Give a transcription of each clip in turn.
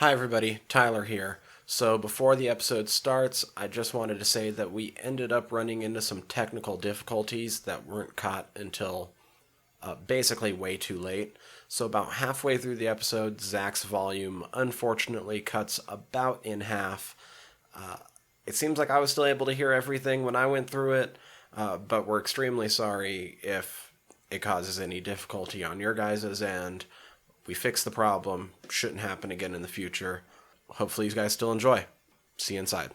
Hi everybody, Tyler here. So before the episode starts, I just wanted to say that we ended up running into some technical difficulties that weren't caught until basically way too late. So about halfway through the episode, Zach's volume unfortunately cuts about in half. It seems like I was still able to hear everything when I went through it, but we're extremely sorry if it causes any difficulty on your guys' end. We fixed the problem. Shouldn't happen again in the future. Hopefully you guys still enjoy. See you inside.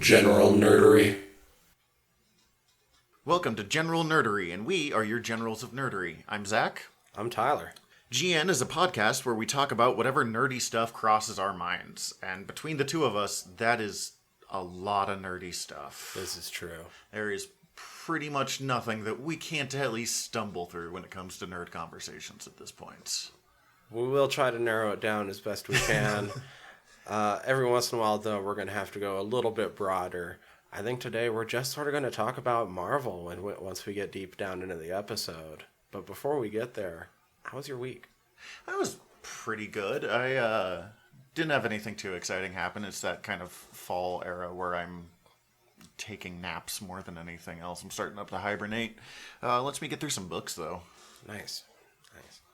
General Nerdery. Welcome to General Nerdery, and we are your generals of nerdery. I'm Zach. I'm Tyler. GN is a podcast where we talk about whatever nerdy stuff crosses our minds. And between the two of us, that is a lot of nerdy stuff. This is true. There is pretty much nothing that we can't at least stumble through when it comes to nerd conversations at this point. We will try to narrow it down as best we can. Every once in a while, though, we're going to have to go a little bit broader. I think today we're just sort of going to talk about Marvel once we get deep down into the episode. But before we get there, how was your week? That was pretty good. I didn't have anything too exciting happen. It's that kind of fall era where I'm taking naps more than anything else. I'm starting up to hibernate. Lets me get through some books, though. Nice.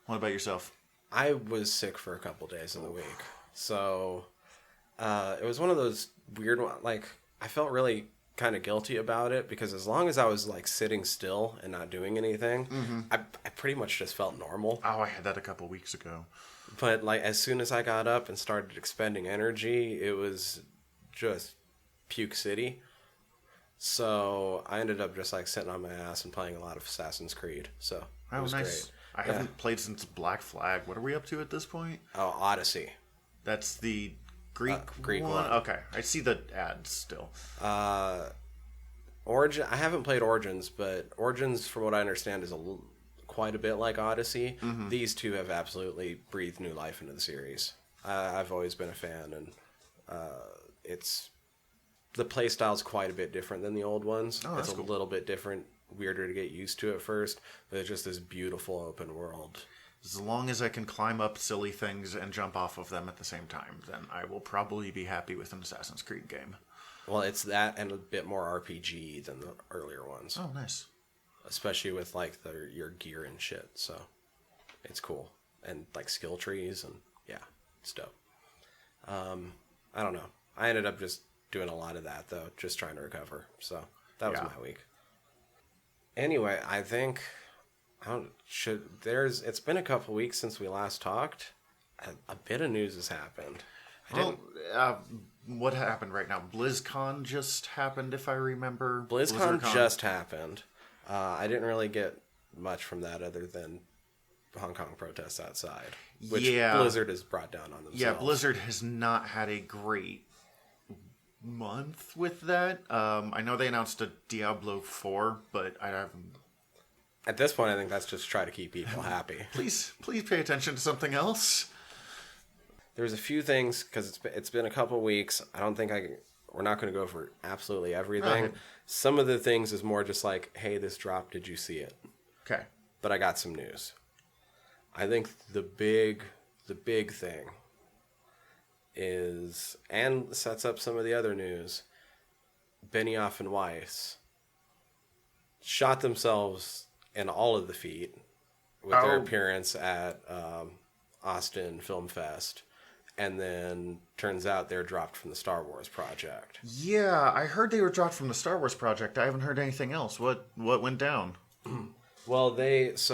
What about yourself? I was sick for a couple days of the week. So it was one of those weird ones. Like, I felt really kind of guilty about it because as long as I was like sitting still and not doing anything, I pretty much just felt normal. Oh, I had that a couple weeks ago. But like as soon as I got up and started expending energy, it was just puke city. So I ended up just like sitting on my ass and playing a lot of Assassin's Creed. So it was nice. Great. I haven't played since Black Flag. What are we up to at this point? Oh, Odyssey. That's the Greek one. Okay, I see the ads still. Origin. I haven't played Origins, but Origins, from what I understand, is quite a bit like Odyssey. Mm-hmm. These two have absolutely breathed new life into the series. I've always been a fan, and the play style is quite a bit different than the old ones. Oh, it's cool. A little bit different, weirder to get used to at first, but it's just this beautiful open world. As long as I can climb up silly things and jump off of them at the same time, then I will probably be happy with an Assassin's Creed game. Well, it's that and a bit more RPG than the earlier ones. Oh, nice. Especially with like your gear and shit, so it's cool. And like skill trees and yeah, it's dope. I don't know. I ended up just doing a lot of that though, just trying to recover. So that was my week. Anyway, I think it's been a couple weeks since we last talked. A bit of news has happened. What happened right now? BlizzCon just happened, if I remember. BlizzCon just happened. I didn't really get much from that other than Hong Kong protests outside, which Blizzard has brought down on themselves. Yeah, Blizzard has not had a great month with that. I know they announced a Diablo 4, but I haven't. At this point, I think that's just try to keep people happy. Please pay attention to something else. There's a few things, because it's been a couple weeks. I don't think we're not going to go over absolutely everything. Some of the things is more just like, hey, this dropped, did you see it? Okay. But I got some news. I think the big thing is, and sets up some of the other news, Benioff and Weiss shot themselves in all of the feet with their appearance at Austin Film Fest. And then turns out they're dropped from the Star Wars project. Yeah, I heard they were dropped from the Star Wars project. I haven't heard anything else. What went down? Well, this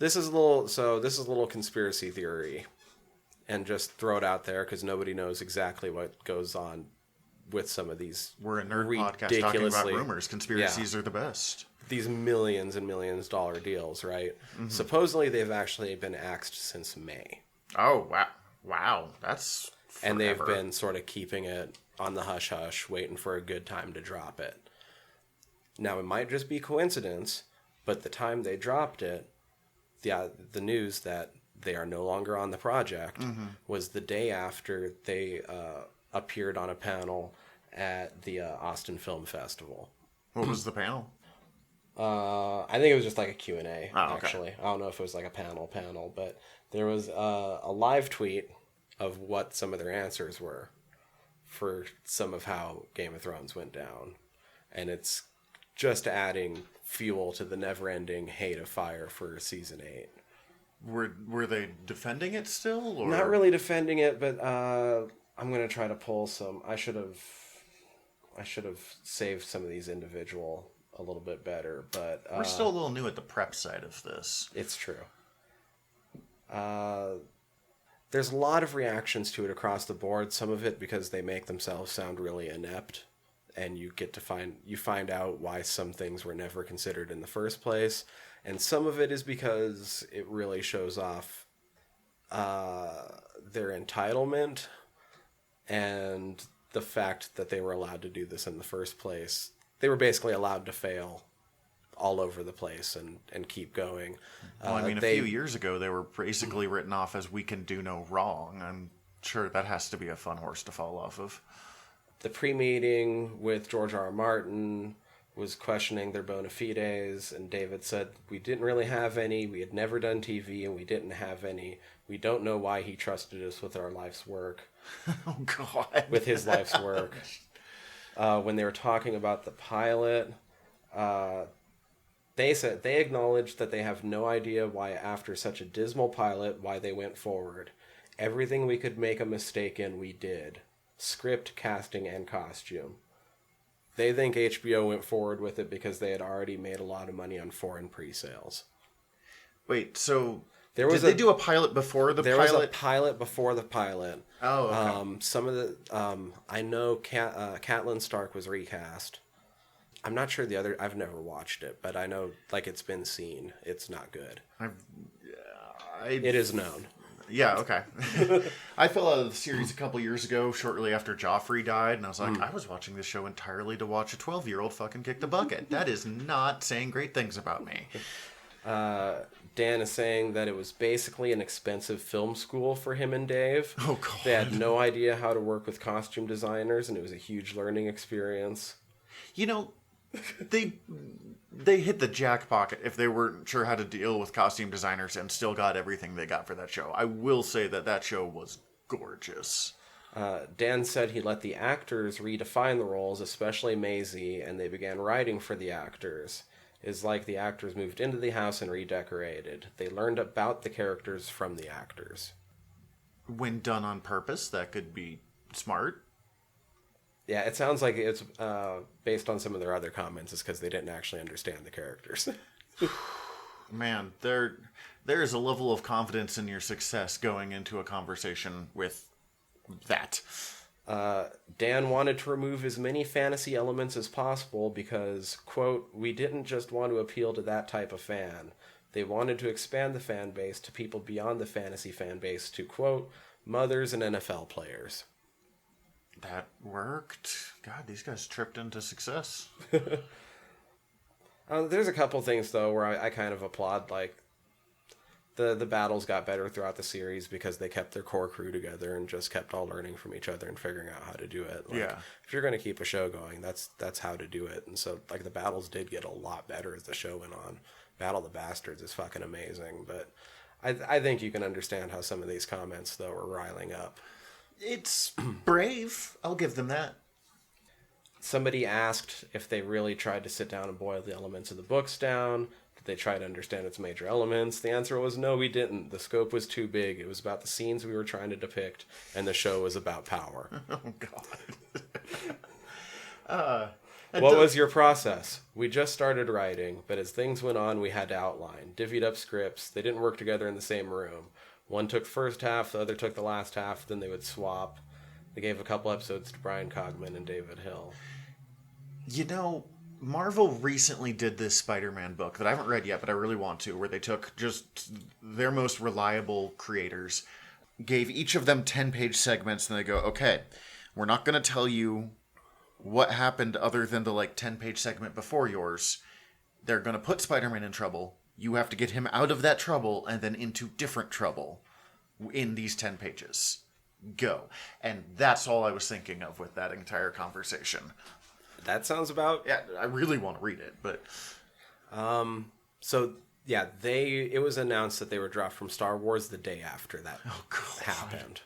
is a little conspiracy theory, and just throw it out there because nobody knows exactly what goes on with some of these. We're a nerd podcast talking about rumors. Conspiracies are the best. These millions and millions dollar deals, right? Mm-hmm. Supposedly they've actually been axed since May. Oh, wow. That's forever. And they've been sort of keeping it on the hush-hush, waiting for a good time to drop it. Now, it might just be coincidence, but the time they dropped it, the news that they are no longer on the project was the day after they appeared on a panel at the Austin Film Festival. What was the panel? I think it was just like a Q&A, Oh, okay. actually. I don't know if it was like a panel, but there was a live tweet of what some of their answers were for some of how Game of Thrones went down. And it's just adding fuel to the never-ending hate of fire for season 8. Were they defending it still? Or? Not really defending it, but I'm going to try to pull some. I should have saved some of these individual a little bit better, but We're still a little new at the prep side of this. It's true. There's a lot of reactions to it across the board. Some of it because they make themselves sound really inept, and you find out why some things were never considered in the first place, and some of it is because it really shows off their entitlement and the fact that they were allowed to do this in the first place. They were basically allowed to fail all over the place and keep going. Well, I mean, a few years ago, they were basically written off as we can do no wrong. I'm sure that has to be a fun horse to fall off of. The pre-meeting with George R. R. Martin was questioning their bona fides, and David said, we didn't really have any, we had never done TV, and we didn't have any. We don't know why he trusted us with our life's work. Oh, God. With his life's work. When they were talking about the pilot, they acknowledged that they have no idea why, after such a dismal pilot, why they went forward. Everything we could make a mistake in, we did. Script, casting, and costume. They think HBO went forward with it because they had already made a lot of money on foreign pre-sales. Wait, so did they do a pilot before the pilot? There was a pilot before the pilot. Oh, okay. Some of the... I know Catelyn Stark was recast. I'm not sure the other... I've never watched it, but I know it's been seen. It's not good. It is known. Yeah, okay. I fell out of the series a couple years ago, shortly after Joffrey died, and I was like, I was watching this show entirely to watch a 12-year-old fucking kick the bucket. That is not saying great things about me. Dan is saying that it was basically an expensive film school for him and Dave. Oh, God. They had no idea how to work with costume designers, and it was a huge learning experience. You know, they hit the jackpot if they weren't sure how to deal with costume designers and still got everything they got for that show. I will say that show was gorgeous. Dan said he let the actors redefine the roles, especially Maisie, and they began writing for the actors. It's like the actors moved into the house and redecorated. They learned about the characters from the actors. When done on purpose, that could be smart. Yeah, it sounds like it's based on some of their other comments. It's because they didn't actually understand the characters. Man, there is a level of confidence in your success going into a conversation with that. Dan wanted to remove as many fantasy elements as possible because, quote, we didn't just want to appeal to that type of fan. They wanted to expand the fan base to people beyond the fantasy fan base to, quote, mothers and NFL players. That worked. God, these guys tripped into success. There's a couple things, though, where I kind of applaud, the battles got better throughout the series because they kept their core crew together and just kept all learning from each other and figuring out how to do it. Yeah. If you're going to keep a show going, that's how to do it. And so, the battles did get a lot better as the show went on. Battle of the Bastards is fucking amazing, but I think you can understand how some of these comments, though, are riling up. It's brave. I'll give them that. Somebody asked if they really tried to sit down and boil the elements of the books down. Did they try to understand its major elements? The answer was no, we didn't. The scope was too big. It was about the scenes we were trying to depict, and the show was about power. Oh, God. What was your process? We just started writing, but as things went on, we had to outline. Divvied up scripts. They didn't work together in the same room. One took the first half, the other took the last half, then they would swap. They gave a couple episodes to Brian Cogman and David Hill. You know, Marvel recently did this Spider-Man book that I haven't read yet, but I really want to, where they took just their most reliable creators, gave each of them 10-page segments, and they go, okay, we're not going to tell you what happened other than the 10-page segment before yours. They're going to put Spider-Man in trouble. You have to get him out of that trouble and then into different trouble in these 10 pages. go. And that's all I was thinking of with that entire conversation. That sounds about... Yeah, I really want to read it, but... So, yeah, it was announced that they were dropped from Star Wars the day after that happened.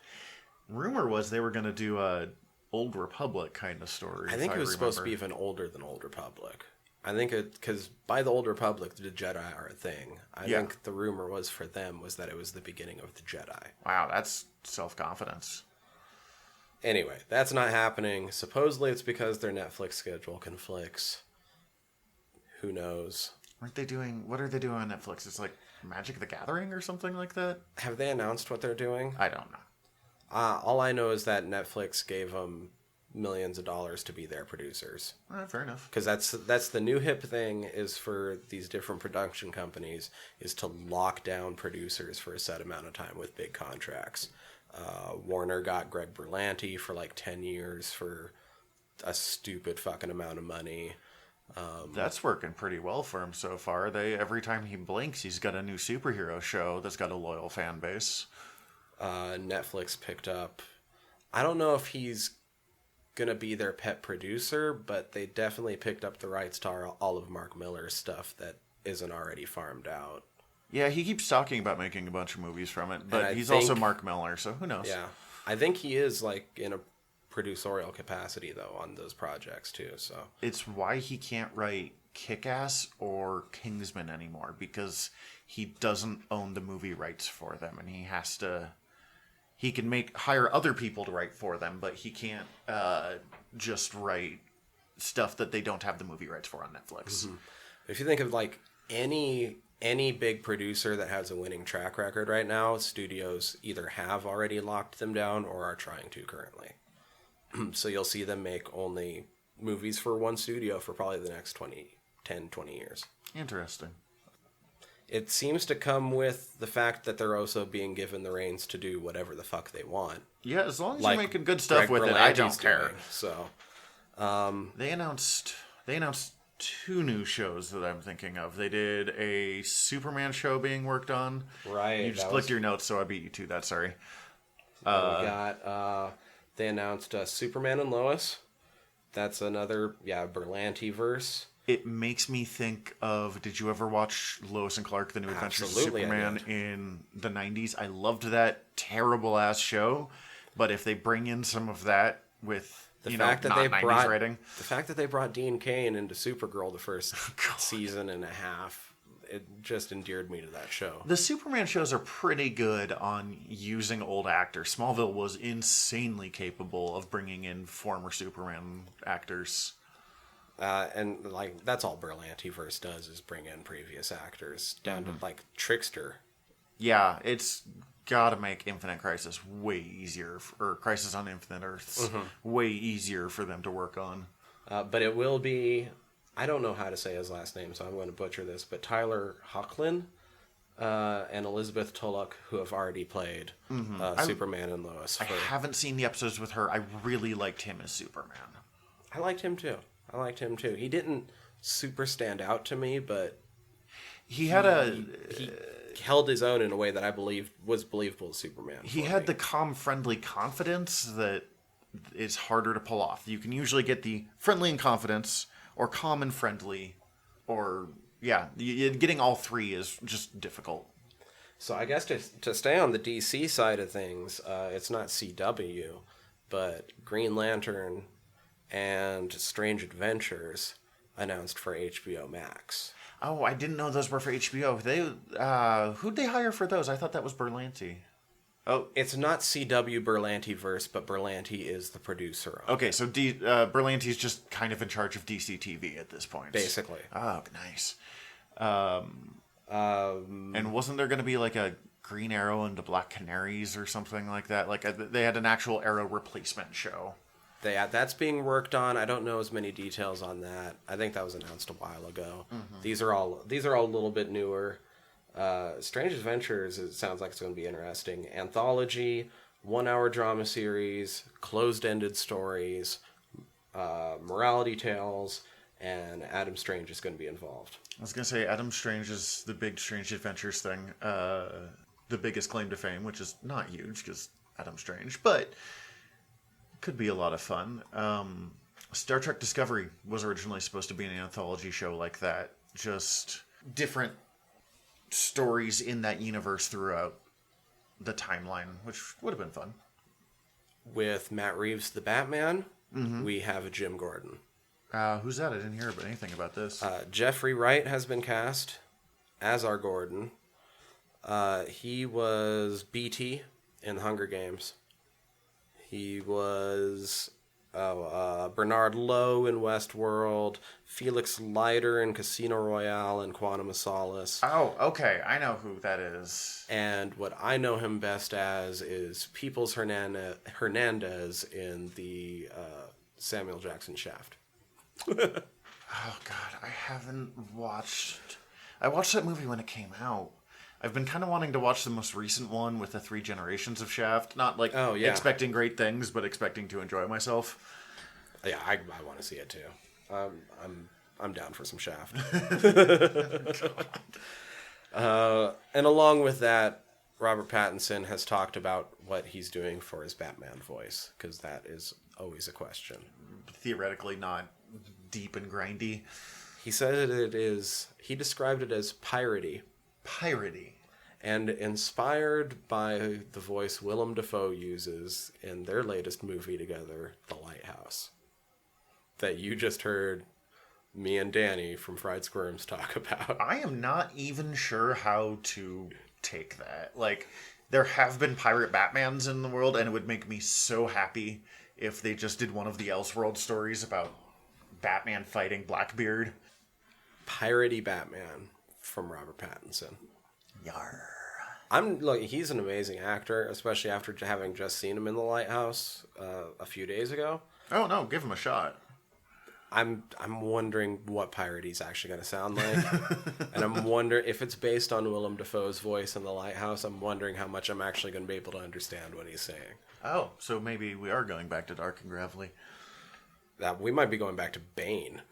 Rumor was they were going to do a Old Republic kind of story. I think it was supposed to be even older than Old Republic. I think because by the Old Republic, the Jedi are a thing. I think the rumor was for them was that it was the beginning of the Jedi. Wow, that's self-confidence. Anyway, that's not happening. Supposedly it's because their Netflix schedule conflicts. Who knows? What are they doing on Netflix? It's like Magic the Gathering or something like that? Have they announced what they're doing? I don't know. All I know is that Netflix gave them millions of dollars to be their producers. Fair enough. Because that's the new hip thing is for these different production companies is to lock down producers for a set amount of time with big contracts. Warner got Greg Berlanti for like 10 years for a stupid fucking amount of money. That's working pretty well for him so far. Every time he blinks, he's got a new superhero show that's got a loyal fan base. Netflix picked up... I don't know if he's going to be their pet producer, but they definitely picked up the rights to all of Mark Miller's stuff that isn't already farmed out. Yeah, he keeps talking about making a bunch of movies from it, but he's also Mark Miller, so who knows? Yeah. I think he is like in a producerial capacity, though, on those projects, too. So it's why he can't write Kick-Ass or Kingsman anymore, because he doesn't own the movie rights for them, and he has to... He can hire other people to write for them, but he can't just write stuff that they don't have the movie rights for on Netflix. Mm-hmm. If you think of like any big producer that has a winning track record right now, studios either have already locked them down or are trying to currently. So you'll see them make only movies for one studio for probably the next 10, 20 years. Interesting. It seems to come with the fact that they're also being given the reins to do whatever the fuck they want. Yeah, as long as you're making good stuff with it, I don't care. So, they announced 2 new shows that I'm thinking of. They did a Superman show being worked on. Right. You just clicked your notes, so I beat you to that. Sorry. We got. They announced Superman and Lois. That's another Berlanti verse. It makes me think of, did you ever watch Lois and Clark, The New Adventures of Superman in the 90s? I loved that terrible-ass show, but if they bring in some of that with, the fact that they brought Dean Cain into Supergirl the first season and a half, it just endeared me to that show. The Superman shows are pretty good on using old actors. Smallville was insanely capable of bringing in former Superman actors. And like that's all Berlantiverse does is bring in previous actors down to like Trickster. Yeah, it's got to make Infinite Crisis way easier, or Crisis on Infinite Earths way easier for them to work on. But it will be, I don't know how to say his last name, so I'm going to butcher this, but Tyler Hoechlin and Elizabeth Tulloch, who have already played Superman and Lois. I haven't seen the episodes with her. I really liked him as Superman. I liked him too. He didn't super stand out to me, but he held his own in a way that I believed was believable as Superman. He had the calm, friendly confidence that is harder to pull off. You can usually get the friendly and confidence, or calm and friendly, or getting all three is just difficult. So I guess to stay on the DC side of things, it's not CW, but Green Lantern and Strange Adventures announced for HBO Max. Oh, I didn't know those were for HBO. Who'd they hire for those? I thought that was Berlanti. Oh, it's not CW Berlantiverse, but Berlanti is the producer. Okay, so Berlanti's just kind of in charge of DC TV at this point. Basically. Oh, nice. And wasn't there going to be like a Green Arrow and the Black Canaries or something like that? Like they had an actual Arrow replacement show. That's being worked on. I don't know as many details on that. I think that was announced a while ago. Mm-hmm. These are all a little bit newer. Strange Adventures, it sounds like it's going to be interesting. Anthology, 1-hour drama series, closed-ended stories, morality tales, and Adam Strange is going to be involved. I was going to say Adam Strange is the big Strange Adventures thing. The biggest claim to fame, which is not huge because Adam Strange, but could be a lot of fun. Star Trek Discovery was originally supposed to be an anthology show like that. Just different stories in that universe throughout the timeline, which would have been fun. With Matt Reeves, the Batman, we have a Jim Gordon. Who's that? I didn't hear anything about this. Jeffrey Wright has been cast as our Gordon. He was BT in the Hunger Games. He was Bernard Lowe in Westworld, Felix Leiter in Casino Royale and Quantum of Solace. Oh, okay. I know who that is. And what I know him best as is Peoples Hernandez in the Samuel Jackson Shaft. Oh, God. I haven't watched... I watched that movie when it came out. I've been kind of wanting to watch the most recent one with the 3 generations of Shaft. Not like expecting great things, but expecting to enjoy myself. Yeah, I want to see it too. I'm down for some Shaft. And along with that, Robert Pattinson has talked about what he's doing for his Batman voice, because that is always a question. Theoretically not deep and grindy. He said he described it as piratey. Piratey. And inspired by the voice Willem Dafoe uses in their latest movie together, The Lighthouse. That you just heard me and Danny from Fried Squirms talk about. I am not even sure how to take that. Like, there have been pirate Batmans in the world, and it would make me so happy if they just did one of the Elseworld stories about Batman fighting Blackbeard. Piratey Batman from Robert Pattinson. Yar. He's an amazing actor, especially after having just seen him in The Lighthouse a few days ago. Oh no, give him a shot. I'm wondering what Piratey's actually going to sound like. And I'm wondering if it's based on Willem Dafoe's voice in The Lighthouse. I'm wondering how much I'm actually going to be able to understand what he's saying. Oh, so maybe we are going back to Dark and Gravelly. We might be going back to Bane.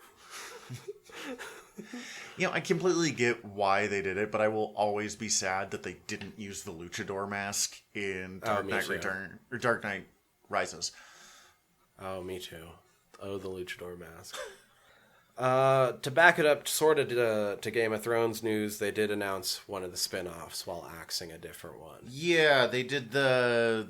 You know, I completely get why they did it, but I will always be sad that they didn't use the luchador mask in Dark Knight Return or Dark Knight Rises. Oh, me too. Oh, the luchador mask. To back it up sort of to Game of Thrones news, they did announce one of the spin-offs while axing a different one. Yeah, they did the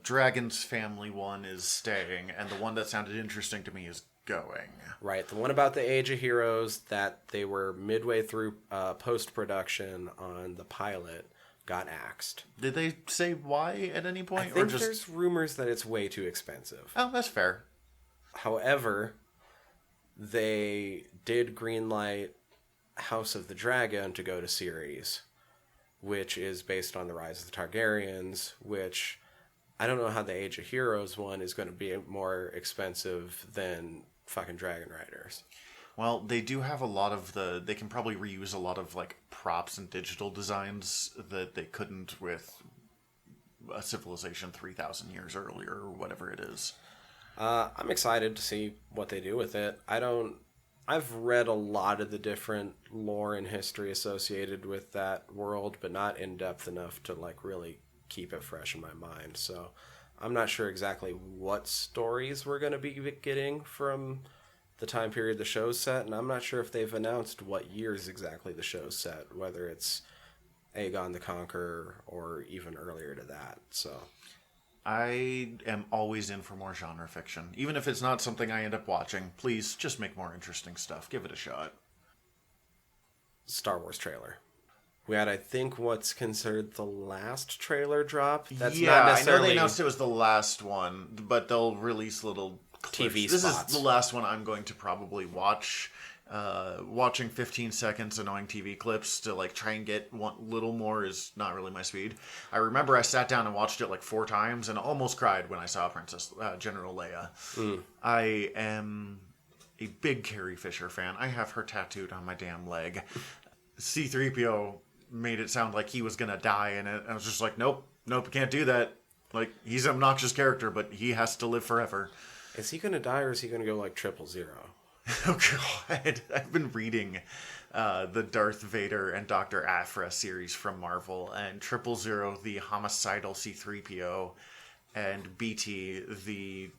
Dragon's Family one is staying, and the one that sounded interesting to me is going. Right, the one about the Age of Heroes that they were midway through post-production on the pilot got axed. Did they say why at any point? I think there's rumors that it's way too expensive. Oh, that's fair. However, they did greenlight House of the Dragon to go to series, which is based on the Rise of the Targaryens, which I don't know how the Age of Heroes one is going to be more expensive than fucking Dragon Riders. Well, they do have a lot of they can probably reuse a lot of like props and digital designs that they couldn't with a civilization 3,000 years earlier or whatever it is. I'm excited to see what they do with it. I've read a lot of the different lore and history associated with that world, but not in depth enough to like really keep it fresh in my mind. So I'm not sure exactly what stories we're going to be getting from the time period the show's set, and I'm not sure if they've announced what years exactly the show's set, whether it's Aegon the Conqueror or even earlier to that. So I am always in for more genre fiction. Even if it's not something I end up watching, please just make more interesting stuff. Give it a shot. Star Wars trailer. We had, I think, what's considered the last trailer drop. That's not necessarily... I know they announced it was the last one, but they'll release little clips. TV this spots. Is the last one I'm going to probably watch. Watching 15 seconds annoying TV clips to like try and get one little more is not really my speed. I remember I sat down and watched it like 4 times and almost cried when I saw General Leia. I am a big Carrie Fisher fan. I have her tattooed on my damn leg. C-3PO made it sound like he was gonna die in it. I was just like, nope, can't do that. Like, he's an obnoxious character, but he has to live forever. Is he gonna die or is he gonna go like 000? Oh god, I've been reading the Darth Vader and Dr. Aphra series from Marvel, and 000, the homicidal C-3PO, and BT, the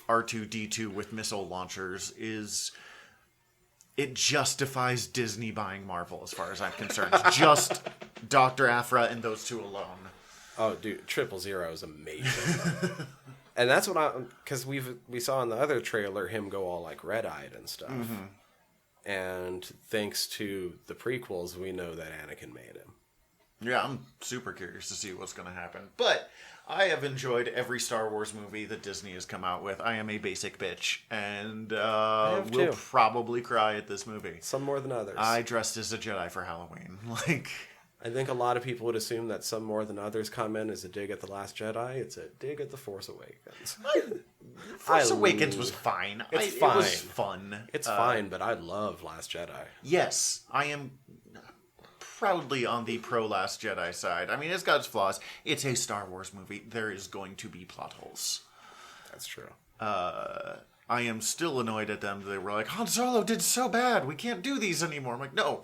R2-D2 with missile launchers, it justifies Disney buying Marvel as far as I'm concerned. Just Dr. Aphra and those two alone. Oh, dude, 000 is amazing. And that's what because we saw in the other trailer him go all like red-eyed and stuff. Mm-hmm. And thanks to the prequels, we know that Anakin made him. Yeah, I'm super curious to see what's going to happen. But I have enjoyed every Star Wars movie that Disney has come out with. I am a basic bitch, and will probably cry at this movie. Some more than others. I dressed as a Jedi for Halloween. I think a lot of people would assume that some more than others comment is a dig at The Last Jedi. It's a dig at The Force Awakens. Force Awakens was fine. It's fine. It was fun. It's fine, but I love Last Jedi. Yes, I am proudly on the pro Last Jedi side. I mean, it's got its flaws. It's a Star Wars movie. There is going to be plot holes. That's true. I am still annoyed at them. They were like, Han Solo did so bad. We can't do these anymore. I'm like, no.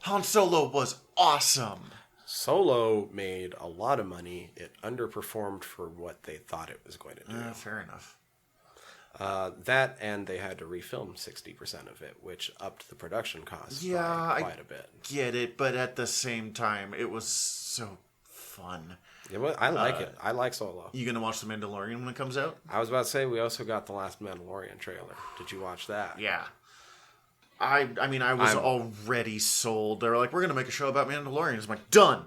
Han Solo was awesome. Solo made a lot of money. It underperformed for what they thought it was going to do. Fair enough. That, and they had to refilm 60% of it, which upped the production costs by quite a bit. Get it, but at the same time, it was so fun. Yeah, well, I like it. I like Solo. You gonna watch The Mandalorian when it comes out? I was about to say, we also got the last Mandalorian trailer. Did you watch that? Yeah. I mean, I was already sold. They were like, we're going to make a show about Mandalorians. I'm like, done.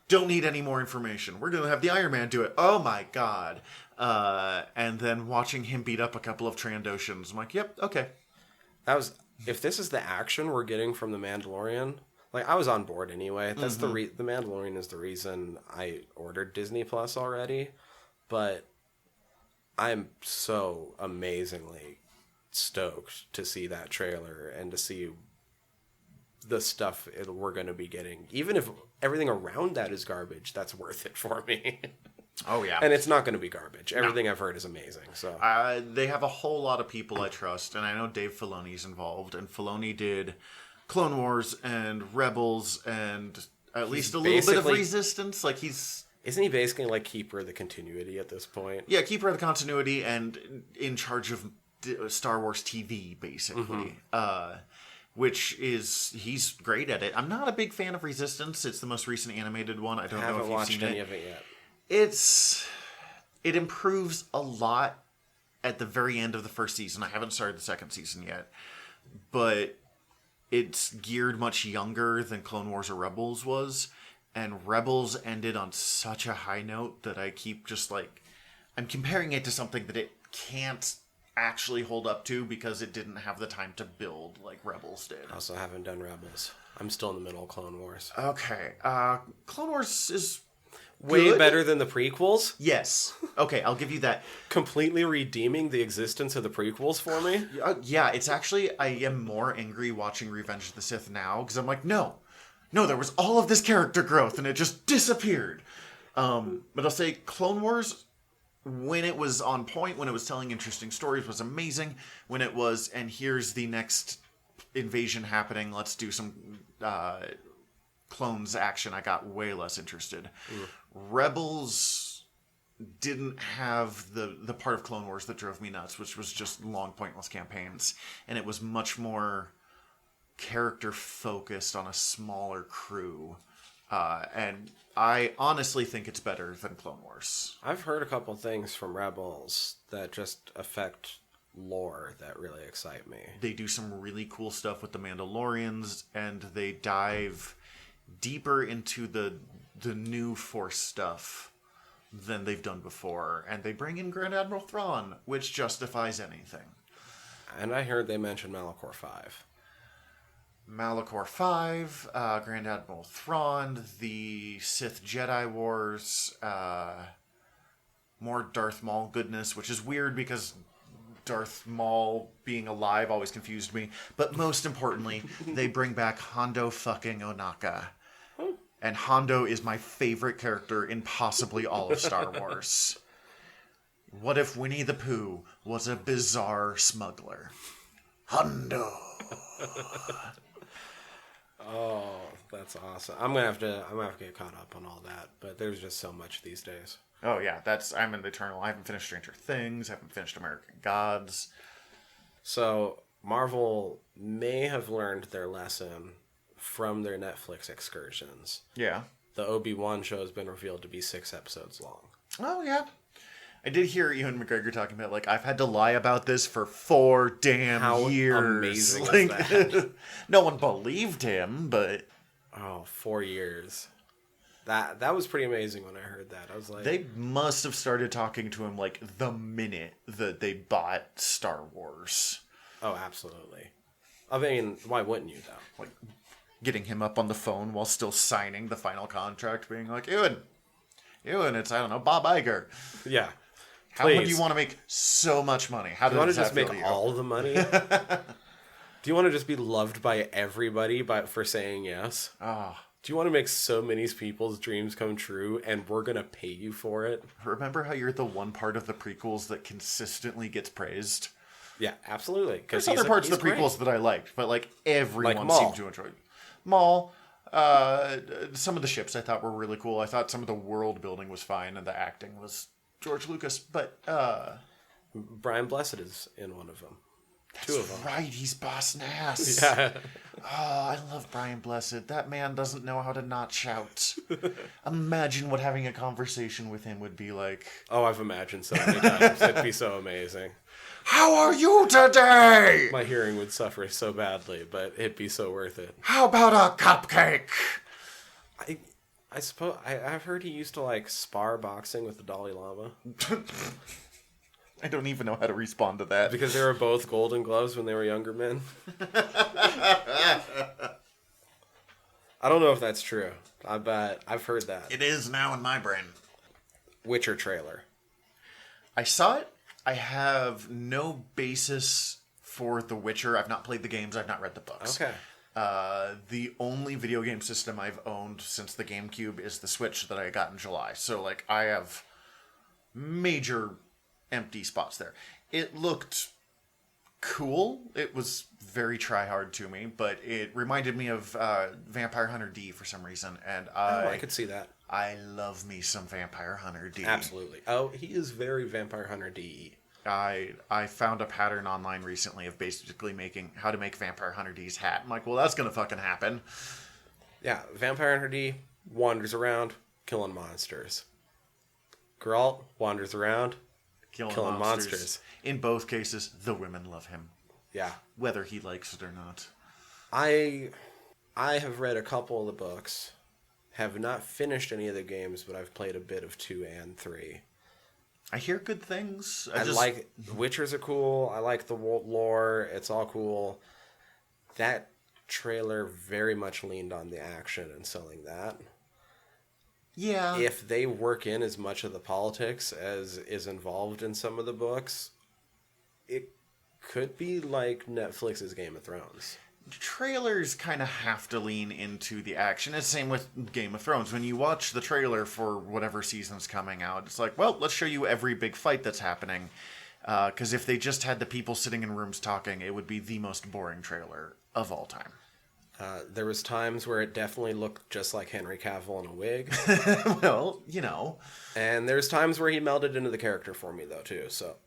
Don't need any more information. We're going to have the Iron Man do it. Oh, my God. And then watching him beat up a couple of Trandoshans. I'm like, yep, okay. If this is the action we're getting from The Mandalorian, like, I was on board anyway. That's the Mandalorian is the reason I ordered Disney Plus already. But I'm so amazingly stoked to see that trailer and to see the stuff we're going to be getting. Even if everything around that is garbage, that's worth it for me. Oh, yeah. And it's not going to be garbage. Everything I've heard is amazing. So they have a whole lot of people I trust, and I know Dave Filoni's involved, and Filoni did Clone Wars and Rebels and at least a little bit of Resistance. Like, isn't he basically like keeper of the continuity at this point? Yeah, keeper of the continuity and in charge of Star Wars TV, basically. Which is, he's great at it. I'm not a big fan of Resistance. It's the most recent animated one. I don't know if you've seen any of it yet. It improves a lot at the very end of the first season. I haven't started the second season yet. But it's geared much younger than Clone Wars or Rebels was. And Rebels ended on such a high note that I keep just like, I'm comparing it to something that it can't actually hold up to because it didn't have the time to build like Rebels did. I also haven't done Rebels. I'm still in the middle of Clone Wars. Okay. Clone Wars is way good. Better than the prequels? Yes. Okay, I'll give you that. Completely redeeming the existence of the prequels for me? Yeah, it's actually, I am more angry watching Revenge of the Sith now because I'm like, no, there was all of this character growth and it just disappeared. But I'll say Clone Wars, when it was on point, when it was telling interesting stories, was amazing. When it was, and here's the next invasion happening, let's do some clones action, I got way less interested. Rebels didn't have the part of Clone Wars that drove me nuts, which was just long, pointless campaigns. And it was much more character focused on a smaller crew. And I honestly think it's better than Clone Wars. I've heard a couple things from Rebels that just affect lore that really excite me. They do some really cool stuff with the Mandalorians, and they dive deeper into the new Force stuff than they've done before. And they bring in Grand Admiral Thrawn, which justifies anything. And I heard they mentioned Malachor 5. Malachor 5, Grand Admiral Thrawn, the Sith Jedi Wars, more Darth Maul goodness, which is weird because Darth Maul being alive always confused me. But most importantly, they bring back Hondo fucking Onaka. And Hondo is my favorite character in possibly all of Star Wars. What if Winnie the Pooh was a bizarre smuggler? Hondo. Oh, that's awesome. I'm gonna have to get caught up on all that, but there's just so much these days. Oh yeah, I'm in the Eternal. I haven't finished Stranger Things. I haven't finished American Gods. So Marvel may have learned their lesson from their Netflix excursions. Yeah. The Obi-Wan show has been revealed to be 6 episodes long. Oh yeah. I did hear Ewan McGregor talking about, like, I've had to lie about this for 4 damn How years. amazing Like, is that? no one believed him, but... Oh, 4 years. That was pretty amazing when I heard that. I was like... They must have started talking to him, like, the minute that they bought Star Wars. Oh, absolutely. I mean, why wouldn't you, though? Like, getting him up on the phone while still signing the final contract, being like, Ewan, it's, I don't know, Bob Iger. Yeah. How would you want to make so much money? How do you want to does just that make feel to you? all the money? Do you want to just be loved by everybody for saying yes? Oh. Do you want to make so many people's dreams come true and we're going to pay you for it? Remember how you're the one part of the prequels that consistently gets praised? Yeah, absolutely. There's other parts of the prequels that I liked, but like everyone Maul. seemed to enjoy it. Maul, some of the ships I thought were really cool. I thought some of the world building was fine and the acting was George Lucas, but Brian Blessed is in one of them. That's 2 of them. right, he's Boss Nass. Yeah. Oh, I love Brian Blessed. That man doesn't know how to not shout. Imagine what having a conversation with him would be like. Oh, I've imagined so many times. It'd be so amazing. How are you today? My hearing would suffer so badly, but it'd be so worth it. How about a cupcake? I suppose I've heard he used to like spar boxing with the Dalai Lama. I don't even know how to respond to that. Because they were both Golden Gloves when they were younger men. I don't know if that's true. But I've heard that. It is now in my brain. Witcher trailer. I saw it. I have no basis for The Witcher. I've not played the games. I've not read the books. Okay. The only video game system I've owned since the GameCube is the Switch that I got in July. So, like, I have major empty spots there. It looked cool. It was very try-hard to me, but it reminded me of Vampire Hunter D for some reason, and I could see that. I love me some Vampire Hunter D. Absolutely. Oh, he is very Vampire Hunter D. I found a pattern online recently of basically making how to make Vampire Hunter D's hat. I'm like, well, that's gonna fucking happen. Yeah, Vampire Hunter D wanders around killing monsters. Geralt wanders around killing monsters. In both cases, the women love him. Yeah. Whether he likes it or not. I have read a couple of the books, have not finished any of the games, but I've played a bit of 2 and 3. I hear good things. like The Witchers are cool. I like the lore. It's all cool. That trailer very much leaned on the action and selling that. Yeah. If they work in as much of the politics as is involved in some of the books, it could be like Netflix's Game of Thrones. Trailers kind of have to lean into the action. It's the same with Game of Thrones. When you watch the trailer for whatever season's coming out, it's like, well, let's show you every big fight that's happening. Because if they just had the people sitting in rooms talking, it would be the most boring trailer of all time. There was times where it definitely looked just like Henry Cavill in a wig. Well, you know. And there's times where he melded into the character for me, though, too. So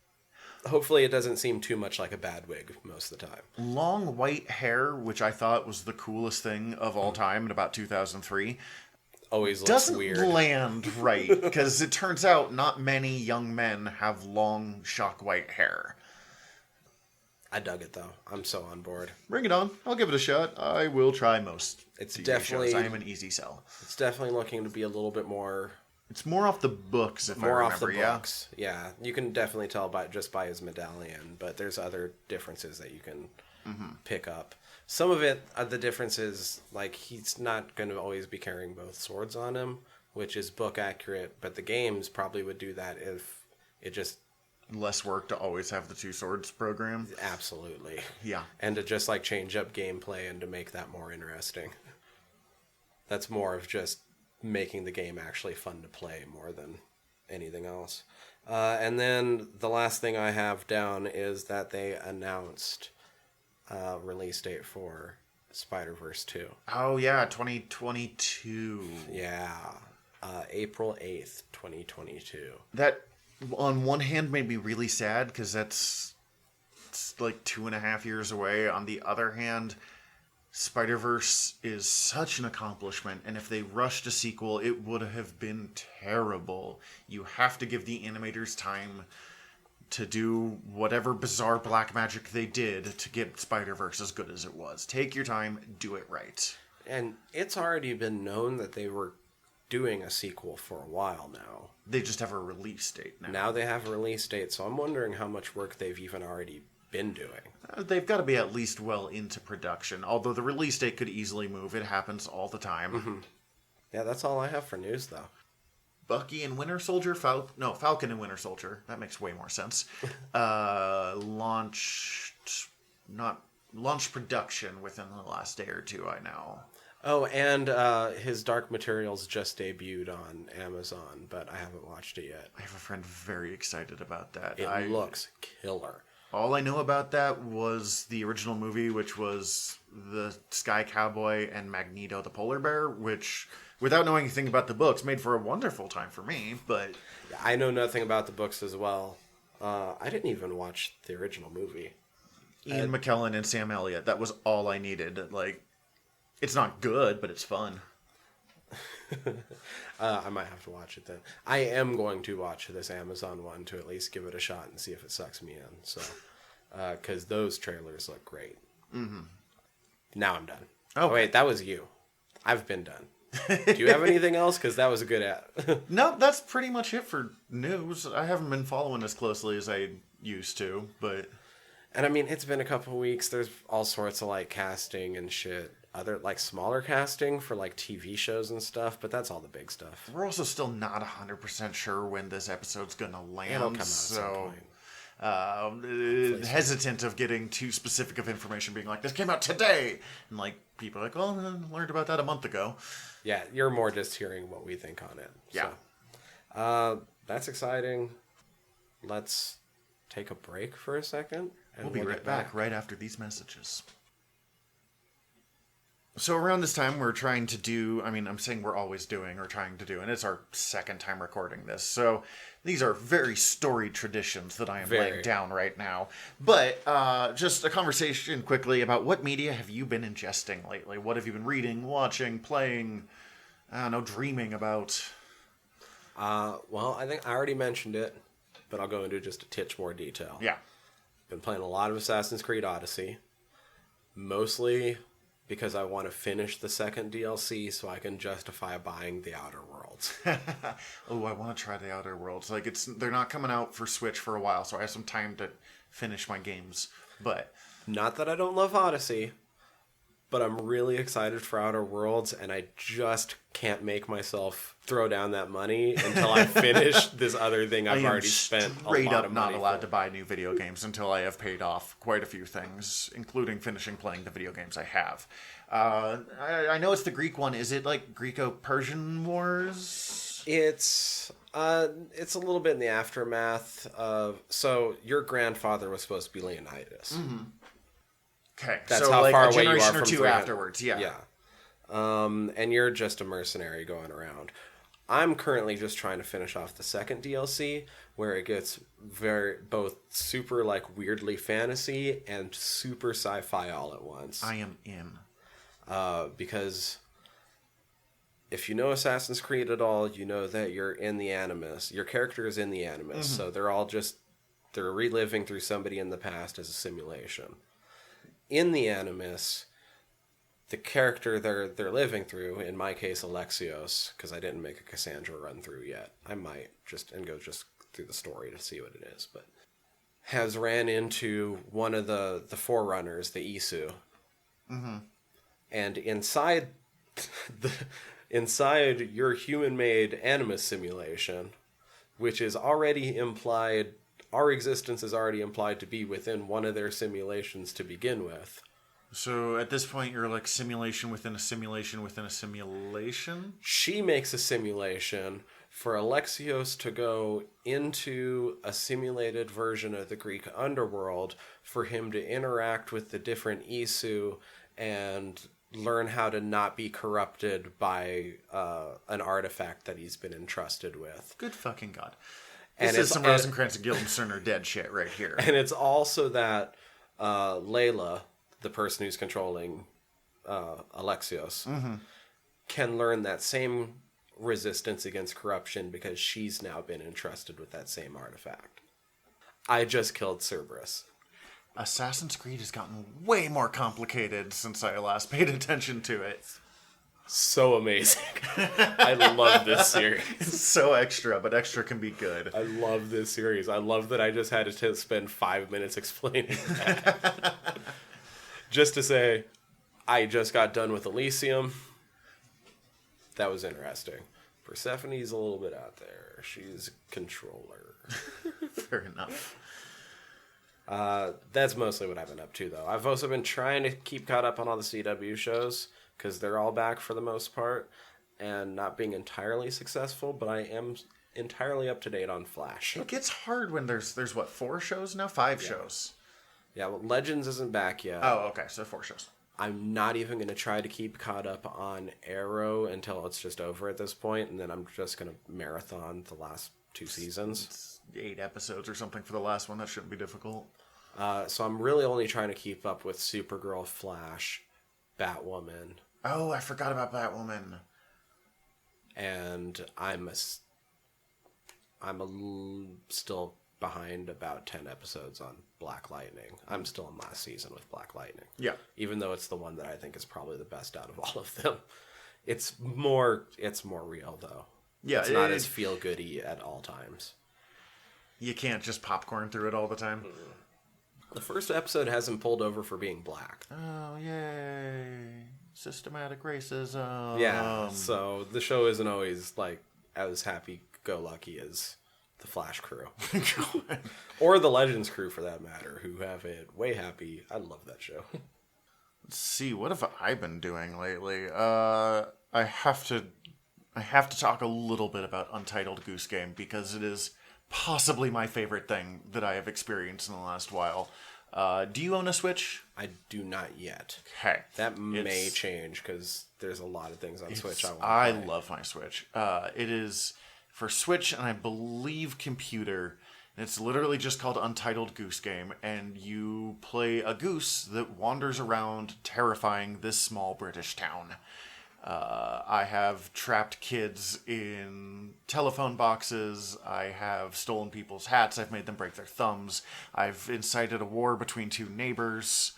hopefully it doesn't seem too much like a bad wig most of the time. Long white hair, which I thought was the coolest thing of all time in about 2003, always looks doesn't weird. land right. Because it turns out not many young men have long, shock white hair. I dug it, though. I'm so on board. Bring it on. I'll give it a shot. I will try most. It's TV definitely... shows. I am an easy sell. It's definitely looking to be a little bit more... It's more off the books, if I remember. More off the books. Yeah. You can definitely tell by his medallion, but there's other differences that you can pick up. Some of it, the difference is, like, he's not going to always be carrying both swords on him, which is book accurate, but the games probably would do that if it just... Less work to always have the 2 swords program. Absolutely. Yeah. And to just, like, change up gameplay and to make that more interesting. That's more of just making the game actually fun to play more than anything else. And then the last thing I have down is that they announced release date for Spider-Verse 2. Oh, yeah, 2022. Yeah. April 8th, 2022. That, on one hand, made me really sad because it's like 2.5 years away. On the other hand, Spider-Verse is such an accomplishment, and if they rushed a sequel, it would have been terrible. You have to give the animators time to do whatever bizarre black magic they did to get Spider-Verse as good as it was. Take your time, do it right. And it's already been known that they were doing a sequel for a while now. They just have a release date now. Now they have a release date, so I'm wondering how much work they've even already been doing. They've got to be at least well into production, although the release date could easily move. It happens all the time. Mm-hmm. Yeah, that's all I have for news, though. Bucky and Winter Soldier, Falcon and Winter Soldier. That makes way more sense. Launched production within the last day or two, I know. Oh, and his Dark Materials just debuted on Amazon, but I haven't watched it yet. I have a friend very excited about that. It looks killer. All I know about that was the original movie, which was the Sky Cowboy and Magneto the Polar Bear, which, without knowing anything about the books, made for a wonderful time for me, but... I know nothing about the books as well. I didn't even watch the original movie. Ian McKellen and Sam Elliott, that was all I needed. Like, it's not good, but it's fun. I might have to watch it then. I am going to watch this Amazon one to at least give it a shot and see if it sucks me in. So, because those trailers look great. Mm-hmm. Now I'm done. Oh wait, that was you. I've been done. Do you have anything else? Because that was a good ad. No, that's pretty much it for news. I haven't been following as closely as I used to, but... And I mean, it's been a couple of weeks. There's all sorts of like casting and shit. Other like smaller casting for like TV shows and stuff, but that's all the big stuff. We're also still not 100% sure when this episode's gonna land. It'll come out at some point. Hesitant of getting too specific of information, being like, this came out today! And like, people are like, well, I learned about that a month ago. Yeah, you're more just hearing what we think on it. Yeah. So, that's exciting. Let's take a break for a second. And We'll be right back right after these messages. So around this time, we're trying to do, I'm saying we're always doing or trying to do, and it's our second time recording this. So these are very storied traditions that I am laying down right now. But just a conversation quickly about what media have you been ingesting lately? What have you been reading, watching, playing, I don't know, dreaming about? Well, I think I already mentioned it, but I'll go into just a titch more detail. Yeah. Been playing a lot of Assassin's Creed Odyssey. Mostly because I want to finish the second DLC so I can justify buying the Outer Worlds. Oh, I want to try the Outer Worlds. Like, they're not coming out for Switch for a while, so I have some time to finish my games. But not that I don't love Odyssey, but I'm really excited for Outer Worlds, and I just can't make myself throw down that money until I finish this other thing I've already spent a lot of money for. Straight up not allowed to buy new video games until I have paid off quite a few things, including finishing playing the video games I have. I know it's the Greek one. Is it like Greco-Persian Wars? It's a little bit in the aftermath of... So, your grandfather was supposed to be Leonidas. Mm-hmm. Okay, that's so how like far a away you are generation from or two 300. afterwards, yeah. Yeah. And you're just a mercenary going around. I'm currently just trying to finish off the second DLC, where it gets both super like weirdly fantasy and super sci-fi all at once. I am in. Because if you know Assassin's Creed at all, you know that you're in the Animus. Your character is in the Animus, so they're reliving through somebody in the past as a simulation. In the Animus, the character they're living through, in my case Alexios, because I didn't make a Cassandra run through yet. I might go through the story to see what it is, but has ran into one of the Forerunners, the Isu. Mm-hmm. And inside your human-made Animus simulation, which is already implied... Our existence is already implied to be within one of their simulations to begin with. So at this point, you're like simulation within a simulation within a simulation? She makes a simulation for Alexios to go into a simulated version of the Greek underworld for him to interact with the different Isu and learn how to not be corrupted by an artifact that he's been entrusted with. Good fucking God. And This is some Rosencrantz and Guildenstern dead shit right here. And it's also that Layla, the person who's controlling Alexios, can learn that same resistance against corruption because she's now been entrusted with that same artifact. I just killed Cerberus. Assassin's Creed has gotten way more complicated since I last paid attention to it. So amazing. I love this series. It's so extra, but extra can be good. I love this series. I love that I just had to spend 5 minutes explaining that. Just to say, I just got done with Elysium. That was interesting. Persephone's a little bit out there. She's a controller. Fair enough. That's mostly what I've been up to, though. I've also been trying to keep caught up on all the CW shows, because they're all back for the most part, and not being entirely successful, but I am entirely up to date on Flash. It gets hard when there's what, 4 shows now? 5 shows. Yeah, well, Legends isn't back yet. Oh, okay, so 4 shows. I'm not even going to try to keep caught up on Arrow until it's just over at this point, and then I'm just going to marathon the last 2 seasons. It's 8 episodes or something for the last one. That shouldn't be difficult. So I'm really only trying to keep up with Supergirl, Flash, Batwoman. Oh, I forgot about Batwoman. And still behind about 10 episodes on Black Lightning. I'm still in last season with Black Lightning. Yeah. Even though it's the one that I think is probably the best out of all of them. It's more real, though. Yeah, it's not as feel-goody at all times. You can't just popcorn through it all the time. The first episode hasn't pulled over for being black. Oh, yay. Systematic racism. Yeah, so the show isn't always like as happy-go-lucky as the Flash crew. Or the Legends crew, for that matter, who have it way happy. I love that show. Let's see, what have I been doing lately? I have to talk a little bit about Untitled Goose Game, because it is possibly my favorite thing that I have experienced in the last while. Do you own a Switch? I do not yet. Okay. That may change, because there's a lot of things on Switch I want to play. I love my Switch. It is for Switch and I believe computer. It's literally just called Untitled Goose Game, and you play a goose that wanders around terrifying this small British town. I have trapped kids in telephone boxes. I have stolen people's hats. I've made them break their thumbs. I've incited a war between 2 neighbors,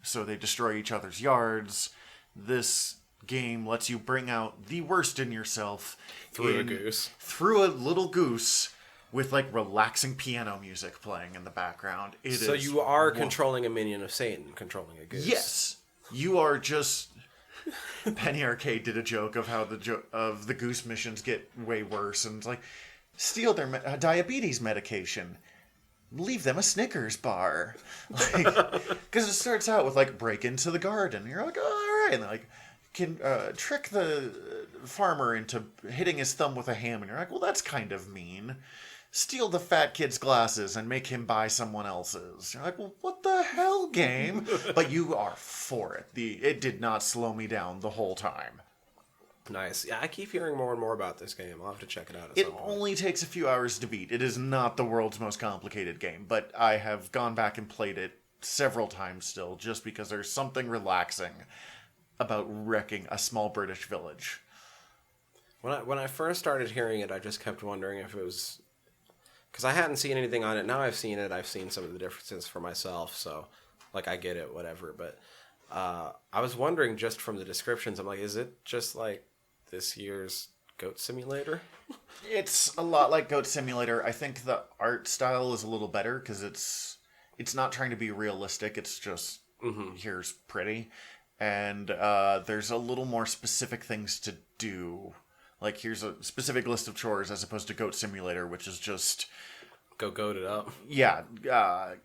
so they destroy each other's yards. This game lets you bring out the worst in yourself through a goose. Through a little goose with like relaxing piano music playing in the background. So you are controlling a minion of Satan, controlling a goose. Yes. You are just... Penny Arcade did a joke of how the goose missions get way worse, and it's like, steal their diabetes medication, leave them a Snickers bar, because it starts out with like break into the garden, and you're like, oh, all right, and like can trick the farmer into hitting his thumb with a ham, and you're like, well, that's kind of mean. Steal the fat kid's glasses and make him buy someone else's. You're like, well, what the hell, game? But you are for it. It did not slow me down the whole time. Nice. Yeah, I keep hearing more and more about this game. I'll have to check it out at some point. It only takes a few hours to beat. It is not the world's most complicated game, but I have gone back and played it several times still, just because there's something relaxing about wrecking a small British village. When I first started hearing it, I just kept wondering if it was... Because I hadn't seen anything on it. Now I've seen it. I've seen some of the differences for myself. So, like, I get it, whatever. But I was wondering just from the descriptions, I'm like, is it just like this year's Goat Simulator? It's a lot like Goat Simulator. I think the art style is a little better because it's not trying to be realistic. It's just, here's pretty. And there's a little more specific things to do. Like, here's a specific list of chores as opposed to Goat Simulator, which is just... Go goat it up. Yeah,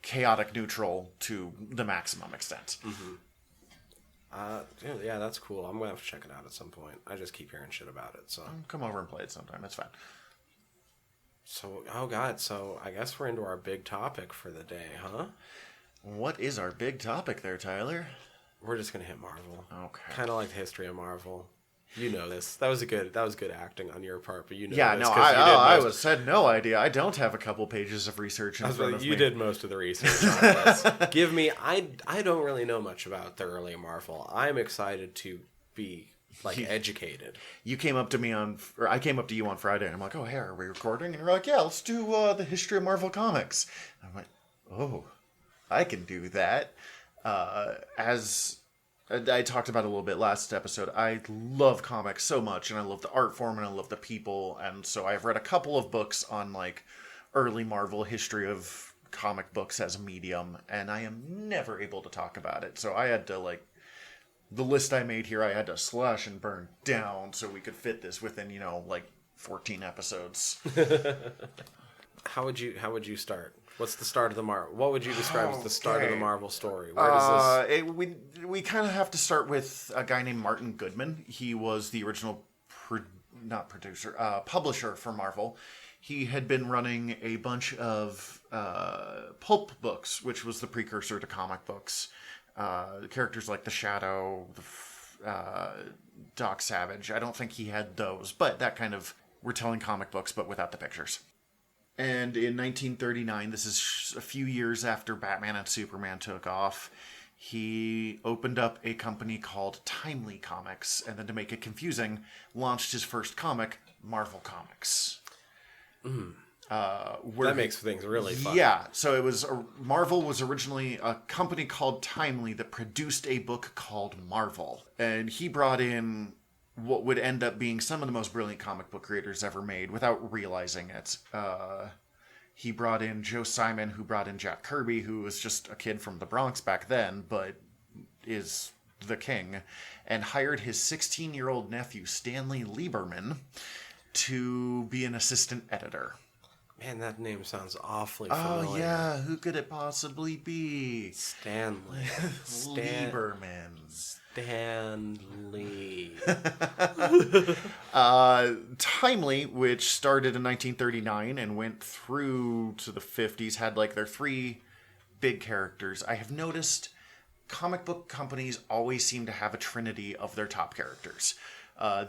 chaotic neutral to the maximum extent. Yeah, that's cool. I'm going to have to check it out at some point. I just keep hearing shit about it, so... Come over and play it sometime. It's fine. So, oh god, so I guess we're into our big topic for the day, huh? What is our big topic there, Tyler? We're just gonna hit Marvel. Okay. Kind of like the history of Marvel. You know this. That was good acting on your part, but you know Yeah, this no, 'cause had no idea. I don't have a couple pages of research in front of me. You did most of the research on this. Give me. I don't really know much about the early Marvel. I'm excited to be educated. You came up to me I came up to you on Friday, and I'm like, "Oh, hey, are we recording?" And you're like, "Yeah, let's do the history of Marvel Comics." I'm like, "Oh, I can do that." As I talked about a little bit last episode, I love comics so much, and I love the art form, and I love the people, and so I've read a couple of books on early Marvel history of comic books as a medium, and I am never able to talk about it. So I had to the list I made here, I had to slash and burn down so we could fit this within 14 episodes. How would you start? What's the start of the Marvel? What would you describe as the start of the Marvel story? Where does this? We kind of have to start with a guy named Martin Goodman. He was the original, publisher for Marvel. He had been running a bunch of pulp books, which was the precursor to comic books. Characters like the Shadow, Doc Savage. I don't think he had those, but that kind of retelling comic books, but without the pictures. And in 1939, this is a few years after Batman and Superman took off, he opened up a company called Timely Comics, and then to make it confusing, launched his first comic, Marvel Comics. That makes things really fun. Yeah, so Marvel was originally a company called Timely that produced a book called Marvel. And he brought in what would end up being some of the most brilliant comic book creators ever made without realizing it. He brought in Joe Simon, who brought in Jack Kirby, who was just a kid from the Bronx back then, but is the king, and hired his 16-year-old nephew, Stanley Lieberman, to be an assistant editor. Man, that name sounds awfully familiar. Oh, yeah. Who could it possibly be? Stanley. Lieberman. Stanley. Timely, which started in 1939 and went through to the 50s, had their three big characters. I have noticed comic book companies always seem to have a trinity of their top characters.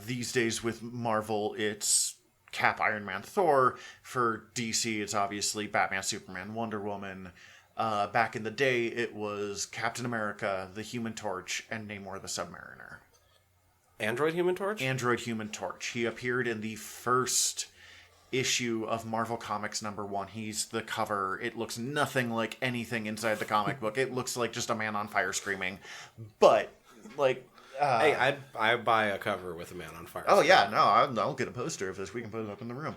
These days with Marvel, it's Cap, Iron Man, Thor. For DC, it's obviously Batman, Superman, Wonder Woman. Back in the day, it was Captain America, the Human Torch, and Namor the Submariner. Android Human Torch? Android Human Torch. He appeared in the first issue of Marvel Comics #1. He's the cover. It looks nothing like anything inside the comic book. It looks like just a man on fire screaming. But, hey, I'd buy a cover with a man on fire. Oh, yeah, no, I'll get a poster of this. We can put it up in the room.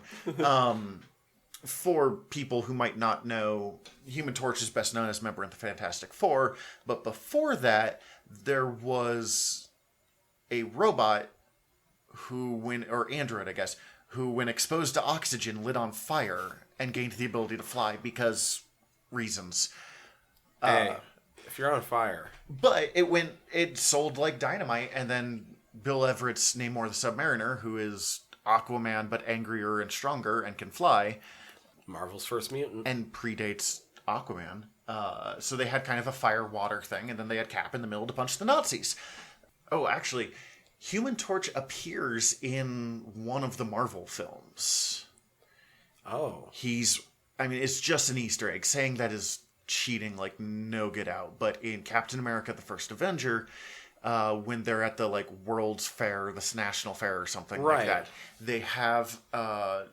For people who might not know, Human Torch is best known as a member of the Fantastic Four, but before that, there was a robot android, I guess, who, when exposed to oxygen, lit on fire and gained the ability to fly because reasons. Hey, if you're on fire. But it sold like dynamite, and then Bill Everett's Namor the Submariner, who is Aquaman but angrier and stronger and can fly, Marvel's first mutant. and predates Aquaman. So they had kind of a fire-water thing, and then they had Cap in the middle to punch the Nazis. Oh, actually, Human Torch appears in one of the Marvel films. Oh. It's just an Easter egg. Saying that is cheating like no get out. But in Captain America, the First Avenger, when they're at the World's Fair, this National Fair or something like that, they have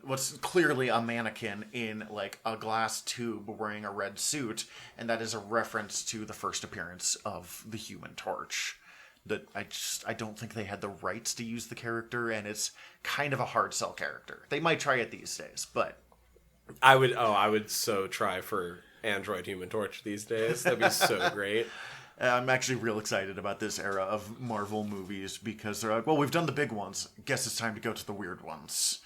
what's clearly a mannequin in a glass tube wearing a red suit, and that is a reference to the first appearance of the Human Torch. That I don't think they had the rights to use the character, and it's kind of a hard sell character. They might try it these days, but I would so try for Android Human Torch these days. That'd be so great. I'm actually real excited about this era of Marvel movies because they're like, well, we've done the big ones. Guess it's time to go to the weird ones.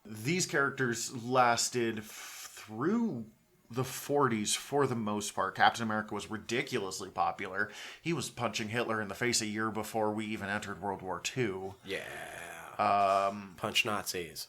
These characters lasted through the 40s for the most part. Captain America was ridiculously popular. He was punching Hitler in the face a year before we even entered World War II. Yeah. Punch Nazis.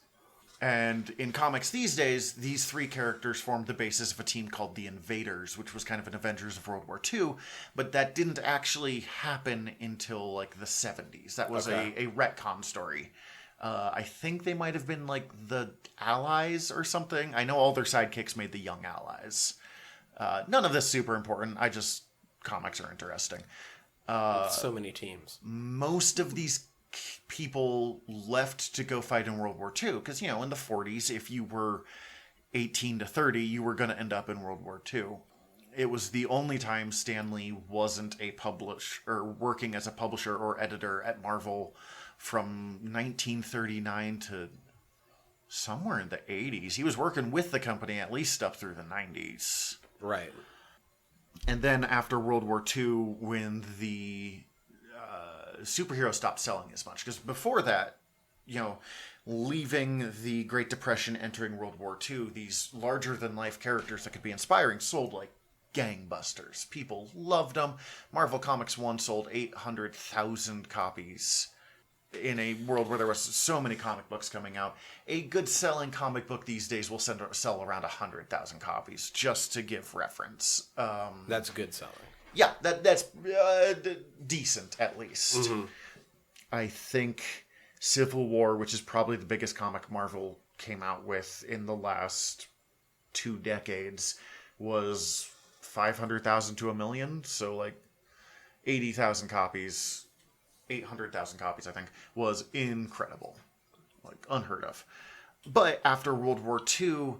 And in comics these days, these three characters formed the basis of a team called the Invaders, which was kind of an Avengers of World War II, but that didn't actually happen until like the 70s. That was a retcon story. I think they might have been like the Allies or something. I know all their sidekicks made the Young Allies. None of this super important. Comics are interesting. So many teams. Most of these people left to go fight in World War II because, you know, in the 40s, if you were 18 to 30, you were going to end up in World War II. It was the only time Stan Lee wasn't a publisher or working as a publisher or editor at Marvel from 1939 to somewhere in the 80s. He was working with the company at least up through the 90s. Right. And then after World War II, when the superheroes stopped selling as much, because before that, you know, leaving the Great Depression, entering World War II, these larger-than-life characters that could be inspiring sold like gangbusters. People loved them. Marvel Comics 1 sold 800,000 copies in a world where there was so many comic books coming out. A good-selling comic book these days will sell around 100,000 copies, just to give reference. That's good selling. Yeah, that's decent, at least. Mm-hmm. I think Civil War, which is probably the biggest comic Marvel came out with in the last 2 decades, was 500,000 to 1 million. So, like, 80,000 copies, 800,000 copies, I think, was incredible. Like, unheard of. But after World War II,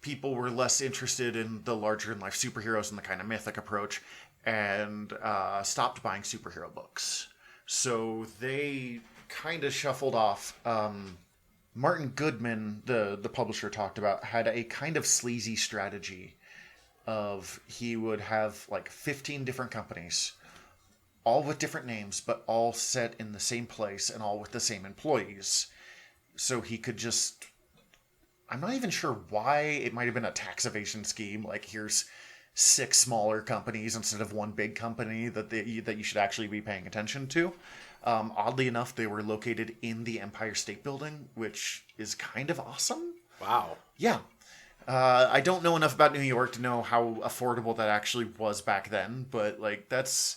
people were less interested in the larger-than-life superheroes and the kind of mythic approach, and stopped buying superhero books. So they kind of shuffled off. Martin Goodman, the publisher, talked about, had a kind of sleazy strategy of he would have like 15 different companies, all with different names, but all set in the same place and all with the same employees. So he could just... I'm not even sure why. It might have been a tax evasion scheme. Like, here's 6 smaller companies instead of 1 big company that you should actually be paying attention to. Oddly enough, they were located in the Empire State Building, which is kind of awesome. Wow. Yeah. I don't know enough about New York to know how affordable that actually was back then, but like that's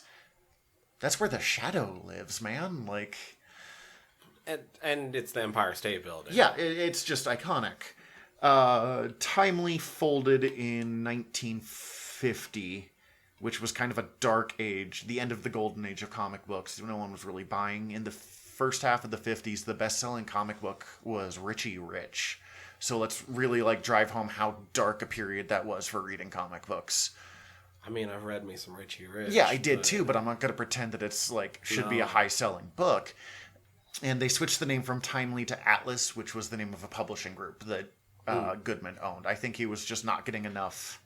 where the Shadow lives, man. Like, and it's the Empire State Building. Yeah, it's just iconic. Timely folded in 1950, which was kind of a dark age, the end of the golden age of comic books. No one was really buying. In the first half of the 50s, the best-selling comic book was Richie Rich. So let's really like drive home how dark a period that was for reading comic books. I mean, I've read me some Richie Rich. Yeah, I did too, but I'm not going to pretend that it's like should be a high-selling book. And they switched the name from Timely to Atlas, which was the name of a publishing group that Goodman owned. I think he was just not getting enough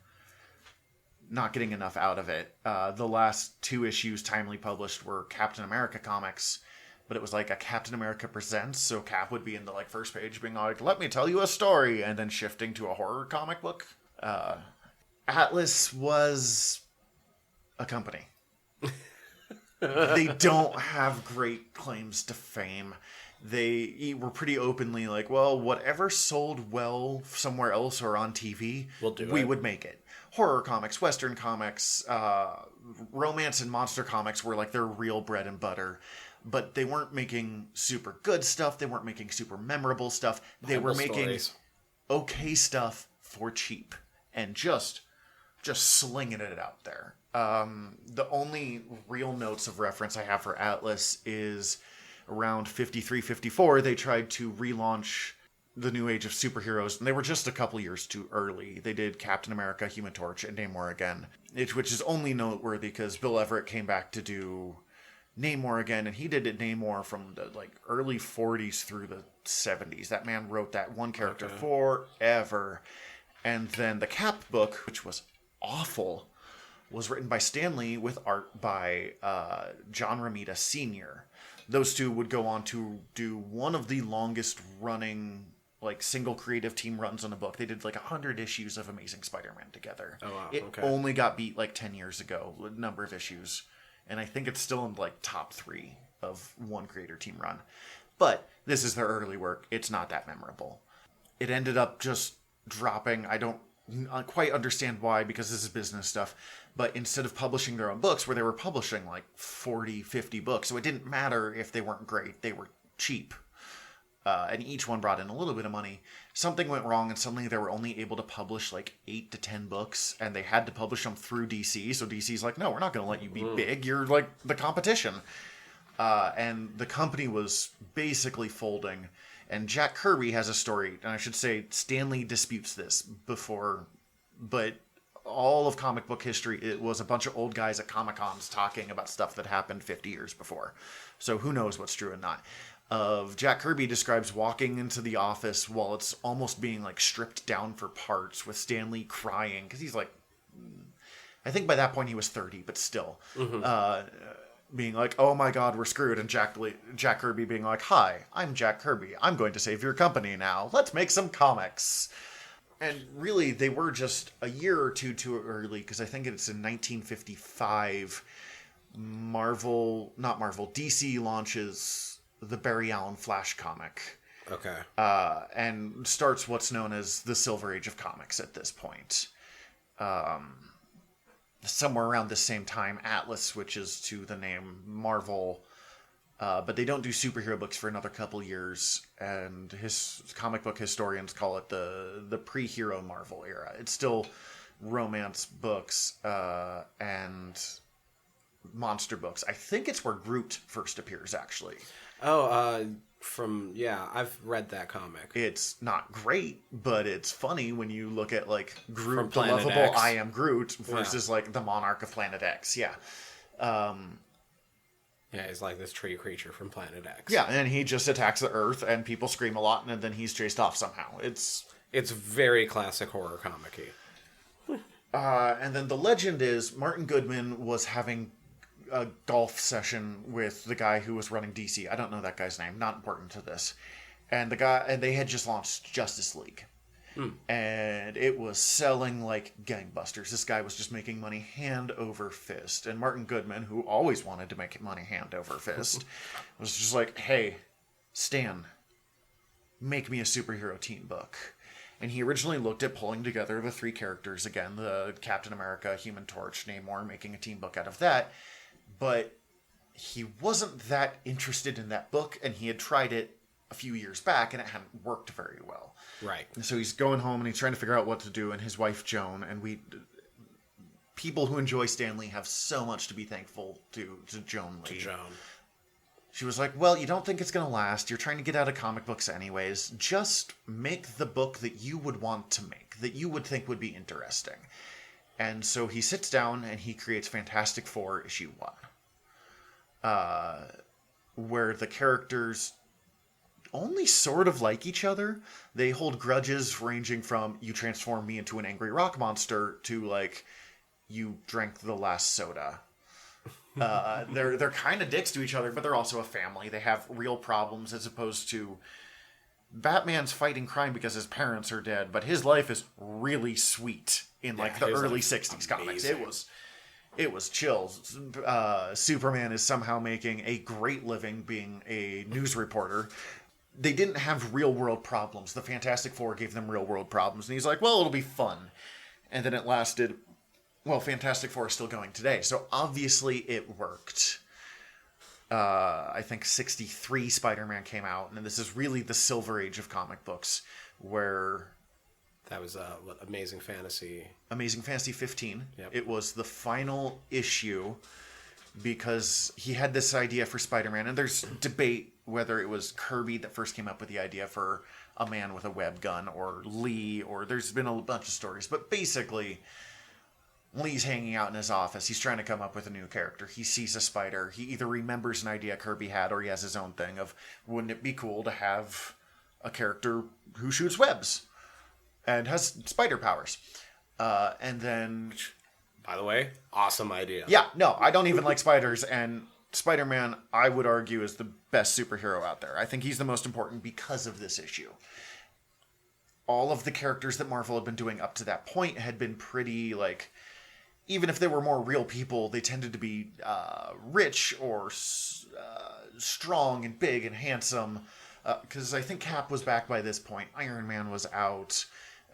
out of it. The last 2 issues Timely published were Captain America comics, but it was like a Captain America Presents, so Cap would be in the like first page being like, let me tell you a story, and then shifting to a horror comic book. Atlas was a company. They don't have great claims to fame. They were pretty openly like, well, whatever sold well somewhere else or on TV, we would make it. Horror comics, Western comics, romance and monster comics were like their real bread and butter. But they weren't making super good stuff. They weren't making super memorable stuff. They were making okay stuff for cheap and just slinging it out there. The only real notes of reference I have for Atlas is around 53, 54, they tried to relaunch the new age of superheroes, and they were just a couple years too early. They did Captain America, Human Torch, and Namor again, which is only noteworthy because Bill Everett came back to do Namor again, and he did it Namor from the like early 40s through the 70s. That man wrote that one character forever. And then the Cap book, which was awful, was written by Stan Lee with art by John Romita Sr. Those two would go on to do one of the longest running like single creative team runs on a book. They did like 100 issues of Amazing Spider-Man together. Oh, wow. It only got beat like 10 years ago, a number of issues. And I think it's still in like top 3 of one creator team run. But this is their early work. It's not that memorable. it ended up just dropping. I don't quite understand why, because this is business stuff. But instead of publishing their own books, where they were publishing like 40, 50 books, so it didn't matter if they weren't great, they were cheap. And each one brought in a little bit of money. Something went wrong, and suddenly they were only able to publish like 8 to 10 books, and they had to publish them through DC. So DC's like, no, we're not going to let you be big. You're like the competition. And the company was basically folding. And Jack Kirby has a story, and I should say Stanley disputes this before, but all of comic book history, it was a bunch of old guys at Comic-Cons talking about stuff that happened 50 years before. So who knows what's true and not. Jack Kirby describes walking into the office while it's almost being like stripped down for parts, with Stanley crying because he's like, I think by that point he was 30, but still, being like, "Oh my God, we're screwed," and Jack Kirby being like, "Hi, I'm Jack Kirby. I'm going to save your company now. Let's make some comics." And really, they were just a year or two too early, because I think it's in 1955. DC launches the Barry Allen Flash comic. Okay. And starts what's known as the Silver Age of Comics at this point. Somewhere around the same time, Atlas switches to the name Marvel, but they don't do superhero books for another couple years, and his comic book historians call it the pre-hero Marvel era. It's still romance books and monster books. I think it's where Groot first appears, actually. Oh, I've read that comic. It's not great, but it's funny when you look at like Groot, the Planet lovable X. I am Groot, versus like the Monarch of Planet X. Yeah. Yeah, he's like this tree creature from Planet X. Yeah, and he just attacks the Earth, and people scream a lot, and then he's chased off somehow. It's very classic horror comic-y. And then the legend is Martin Goodman was having a golf session with the guy who was running DC. I don't know that guy's name. Not important to this. And they had just launched Justice League. And it was selling like gangbusters. This guy was just making money hand over fist. And Martin Goodman, who always wanted to make money hand over fist, was just like, "Hey, Stan, make me a superhero team book." And he originally looked at pulling together the 3 characters again, the Captain America, Human Torch, Namor, making a team book out of that. But he wasn't that interested in that book, and he had tried it a few years back, and it hadn't worked very well. Right. And so he's going home, and he's trying to figure out what to do, and his wife, Joan, and people who enjoy Stan Lee have so much to be thankful to Joan Lee. She was like, "Well, you don't think it's going to last. You're trying to get out of comic books anyways. Just make the book that you would want to make, that you would think would be interesting." And so he sits down and he creates Fantastic Four issue 1. Where the characters only sort of like each other. They hold grudges ranging from, "You transform me into an angry rock monster," to like, "You drank the last soda." They're kind of dicks to each other, but they're also a family. They have real problems, as opposed to Batman's fighting crime because his parents are dead, but his life is really sweet in like the early 60s comics. It was chill. Superman is somehow making a great living being a news reporter. They didn't have real world problems. The Fantastic Four gave them real world problems, and he's like, "Well, it'll be fun." And then it lasted. Well, Fantastic Four is still going today, so obviously it worked. I think 63 Spider-Man came out, and this is really the Silver Age of comic books, where... That was Amazing Fantasy 15. Yep. It was the final issue, because he had this idea for Spider-Man, and there's debate whether it was Kirby that first came up with the idea for a man with a web gun, or Lee, or there's been a bunch of stories, but basically... Lee's hanging out in his office. He's trying to come up with a new character. He sees a spider. He either remembers an idea Kirby had, or he has his own thing of, wouldn't it be cool to have a character who shoots webs and has spider powers? And then... By the way, awesome idea. Yeah, no, I don't even like spiders, and Spider-Man, I would argue, is the best superhero out there. I think he's the most important because of this issue. All of the characters that Marvel had been doing up to that point had been pretty, like... Even if they were more real people, they tended to be rich or strong and big and handsome. Because I think Cap was back by this point. Iron Man was out.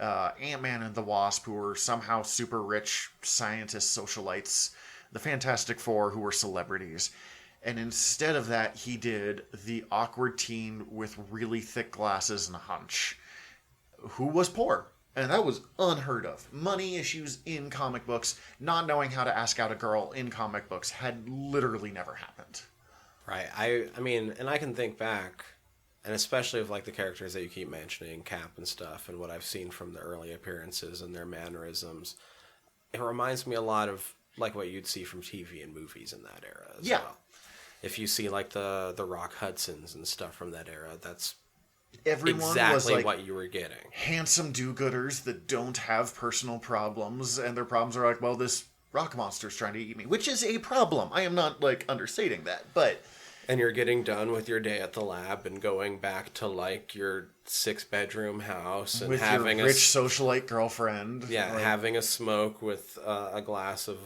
Ant-Man and the Wasp, who were somehow super rich scientists, socialites. The Fantastic Four, who were celebrities. And instead of that, he did the awkward teen with really thick glasses and a hunch, who was poor. And that was unheard of. Money issues in comic books, not knowing how to ask out a girl in comic books had literally never happened. Right. I mean, and I can think back, and especially of like the characters that you keep mentioning, Cap and stuff, and what I've seen from the early appearances and their mannerisms. It reminds me a lot of like what you'd see from TV and movies in that era as well. If you see like the Rock Hudsons and stuff from that era, that's Everyone exactly was like what you were getting. Handsome do-gooders that don't have personal problems, and their problems are like, well, this rock monster's trying to eat me, which is a problem. I am not like understating that, but And you're getting done with your day at the lab and going back to like your 6-bedroom house and with having your rich socialite girlfriend, having a smoke with a glass of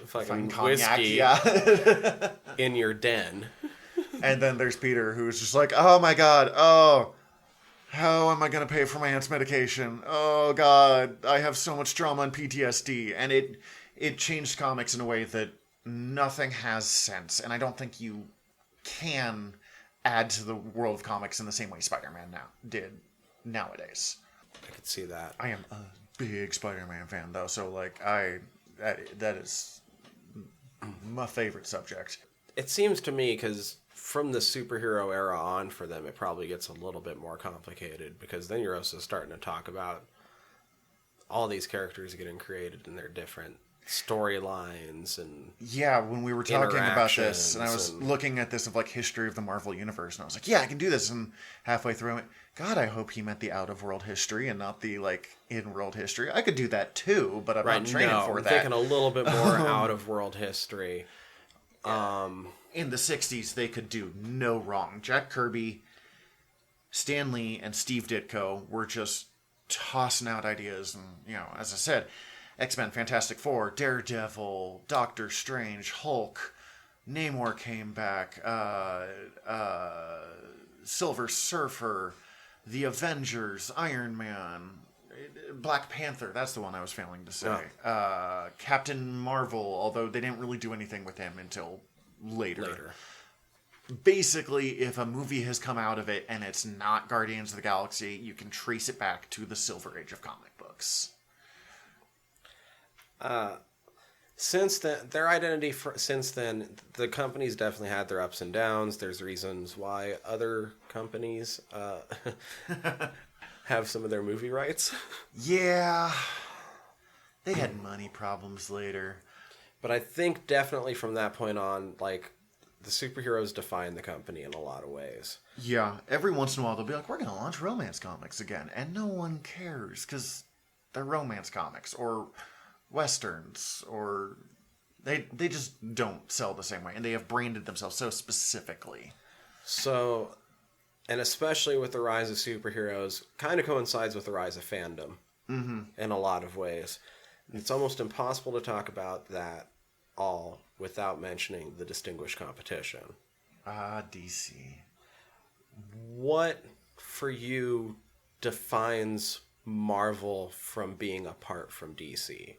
fucking cognac, whiskey in your den. And then there's Peter, who's just like, oh my god, oh, how am I going to pay for my aunt's medication? Oh god, I have so much trauma and PTSD. And it changed comics in a way that nothing has sense. And I don't think you can add to the world of comics in the same way Spider-Man did nowadays. I could see that. I am a big Spider-Man fan, though, so like that is my favorite subject. It seems to me, because from the superhero era on for them, it probably gets a little bit more complicated, because then you're also starting to talk about all these characters getting created in their different storylines and when we were talking about this, and I was looking at this of like history of the Marvel universe, and I was like, I can do this. And halfway through, I went, God, I hope he meant the out of world history and not the like in world history. I could do that too, but I'm not training for that. I'm thinking a little bit more out of world history. In the 60s, they could do no wrong. Jack Kirby, Stan Lee, and Steve Ditko were just tossing out ideas, and as I said, X-Men, Fantastic Four, Daredevil, Doctor Strange, Hulk, Namor came back, Silver Surfer, The Avengers, Iron Man, Black Panther, that's the one I was failing to say. Captain Marvel, although they didn't really do anything with him until later. Basically, if a movie has come out of it and it's not Guardians of the Galaxy, you can trace it back to the Silver Age of comic books. Since then, their identity since then, the companies definitely had their ups and downs. There's reasons why other companies have some of their movie rights. Yeah, they had money problems later. But I think definitely from that point on, like, the superheroes define the company in a lot of ways. Yeah, every once in a while they'll be like, we're going to launch romance comics again. And no one cares because they're romance comics or Westerns, or they just don't sell the same way. And they have branded themselves so specifically. So, and especially with the rise of superheroes, kind of coincides with the rise of fandom in a lot of ways. It's almost impossible to talk about that all without mentioning the distinguished competition. DC. What, for you, defines Marvel from being apart from DC?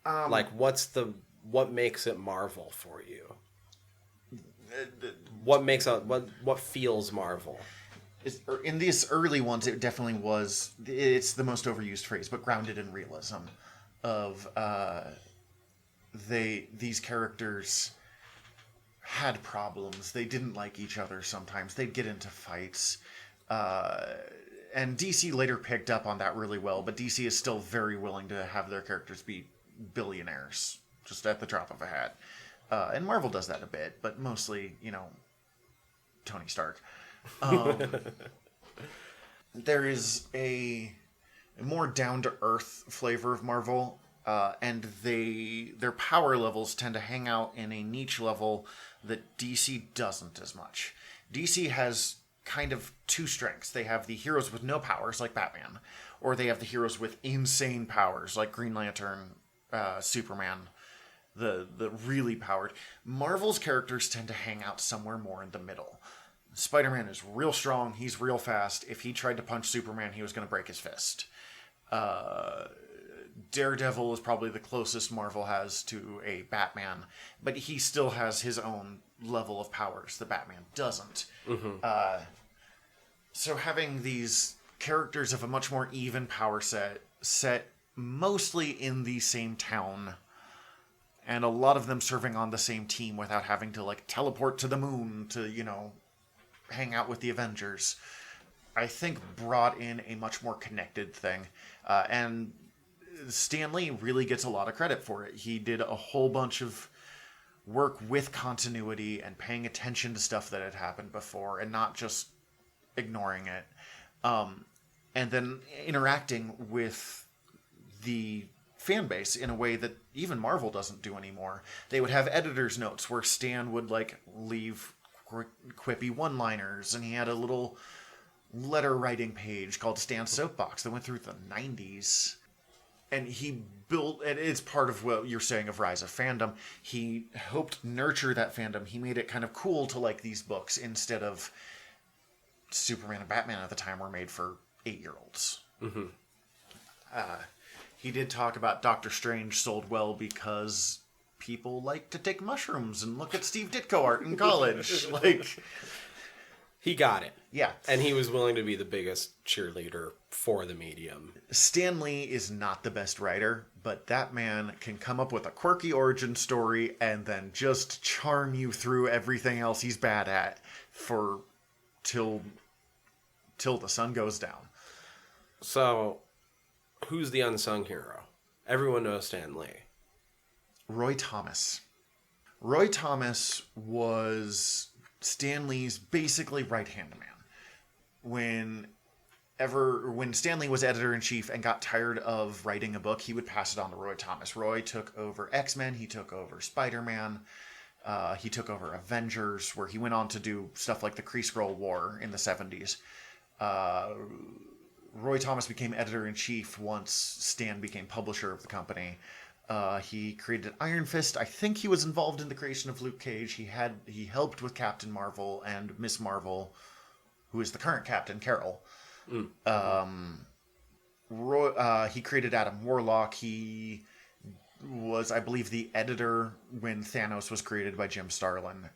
What makes it Marvel for you? What feels Marvel? In these early ones, it definitely was. It's the most overused phrase, but grounded in realism. Of these characters had problems. They didn't like each other sometimes. They'd get into fights. And DC later picked up on that really well, but DC is still very willing to have their characters be billionaires, just at the drop of a hat. And Marvel does that a bit, but mostly, Tony Stark. There is a more down-to-earth flavor of Marvel, and their power levels tend to hang out in a niche level that DC doesn't as much. DC has kind of two strengths. They have the heroes with no powers, like Batman, or they have the heroes with insane powers, like Green Lantern, Superman, the really powered. Marvel's characters tend to hang out somewhere more in the middle. Spider-Man is real strong. He's real fast. If he tried to punch Superman, he was going to break his fist. Daredevil is probably the closest Marvel has to a Batman, but he still has his own level of powers that Batman doesn't. So having these characters of a much more even power set mostly in the same town, and a lot of them serving on the same team without having to like teleport to the moon to, hang out with the Avengers, I think brought in a much more connected thing. And Stan Lee really gets a lot of credit for it. He did a whole bunch of work with continuity and paying attention to stuff that had happened before and not just ignoring it. And then interacting with the fan base in a way that even Marvel doesn't do anymore. They would have editor's notes where Stan would like leave quippy one-liners, and he had a little letter writing page called Stan's Soapbox that went through the 90s. And he built, and it's part of what you're saying of Rise of Fandom, he helped nurture that fandom. He made it kind of cool to like these books instead of Superman and Batman at the time were made for 8-year-olds. He did talk about Doctor Strange sold well because people like to take mushrooms and look at Steve Ditko art in college. He got it. Yeah. And he was willing to be the biggest cheerleader for the medium. Stan Lee is not the best writer, but that man can come up with a quirky origin story and then just charm you through everything else he's bad at till the sun goes down. So, who's the unsung hero? Everyone knows Stan Lee. Roy Thomas. Roy Thomas was Stan Lee's basically right-hand man. When Stan Lee was editor-in-chief and got tired of writing a book, he would pass it on to Roy Thomas. Roy took over X-Men, he took over Spider-Man, he took over Avengers, where he went on to do stuff like the Kree-Skrull War in the 70s. Roy Thomas became editor-in-chief once Stan became publisher of the company. He created Iron Fist. I think he was involved in the creation of Luke Cage. He helped with Captain Marvel and Miss Marvel, who is the current Captain Carol. He created Adam Warlock. He was, I believe, the editor when Thanos was created by Jim Starlin.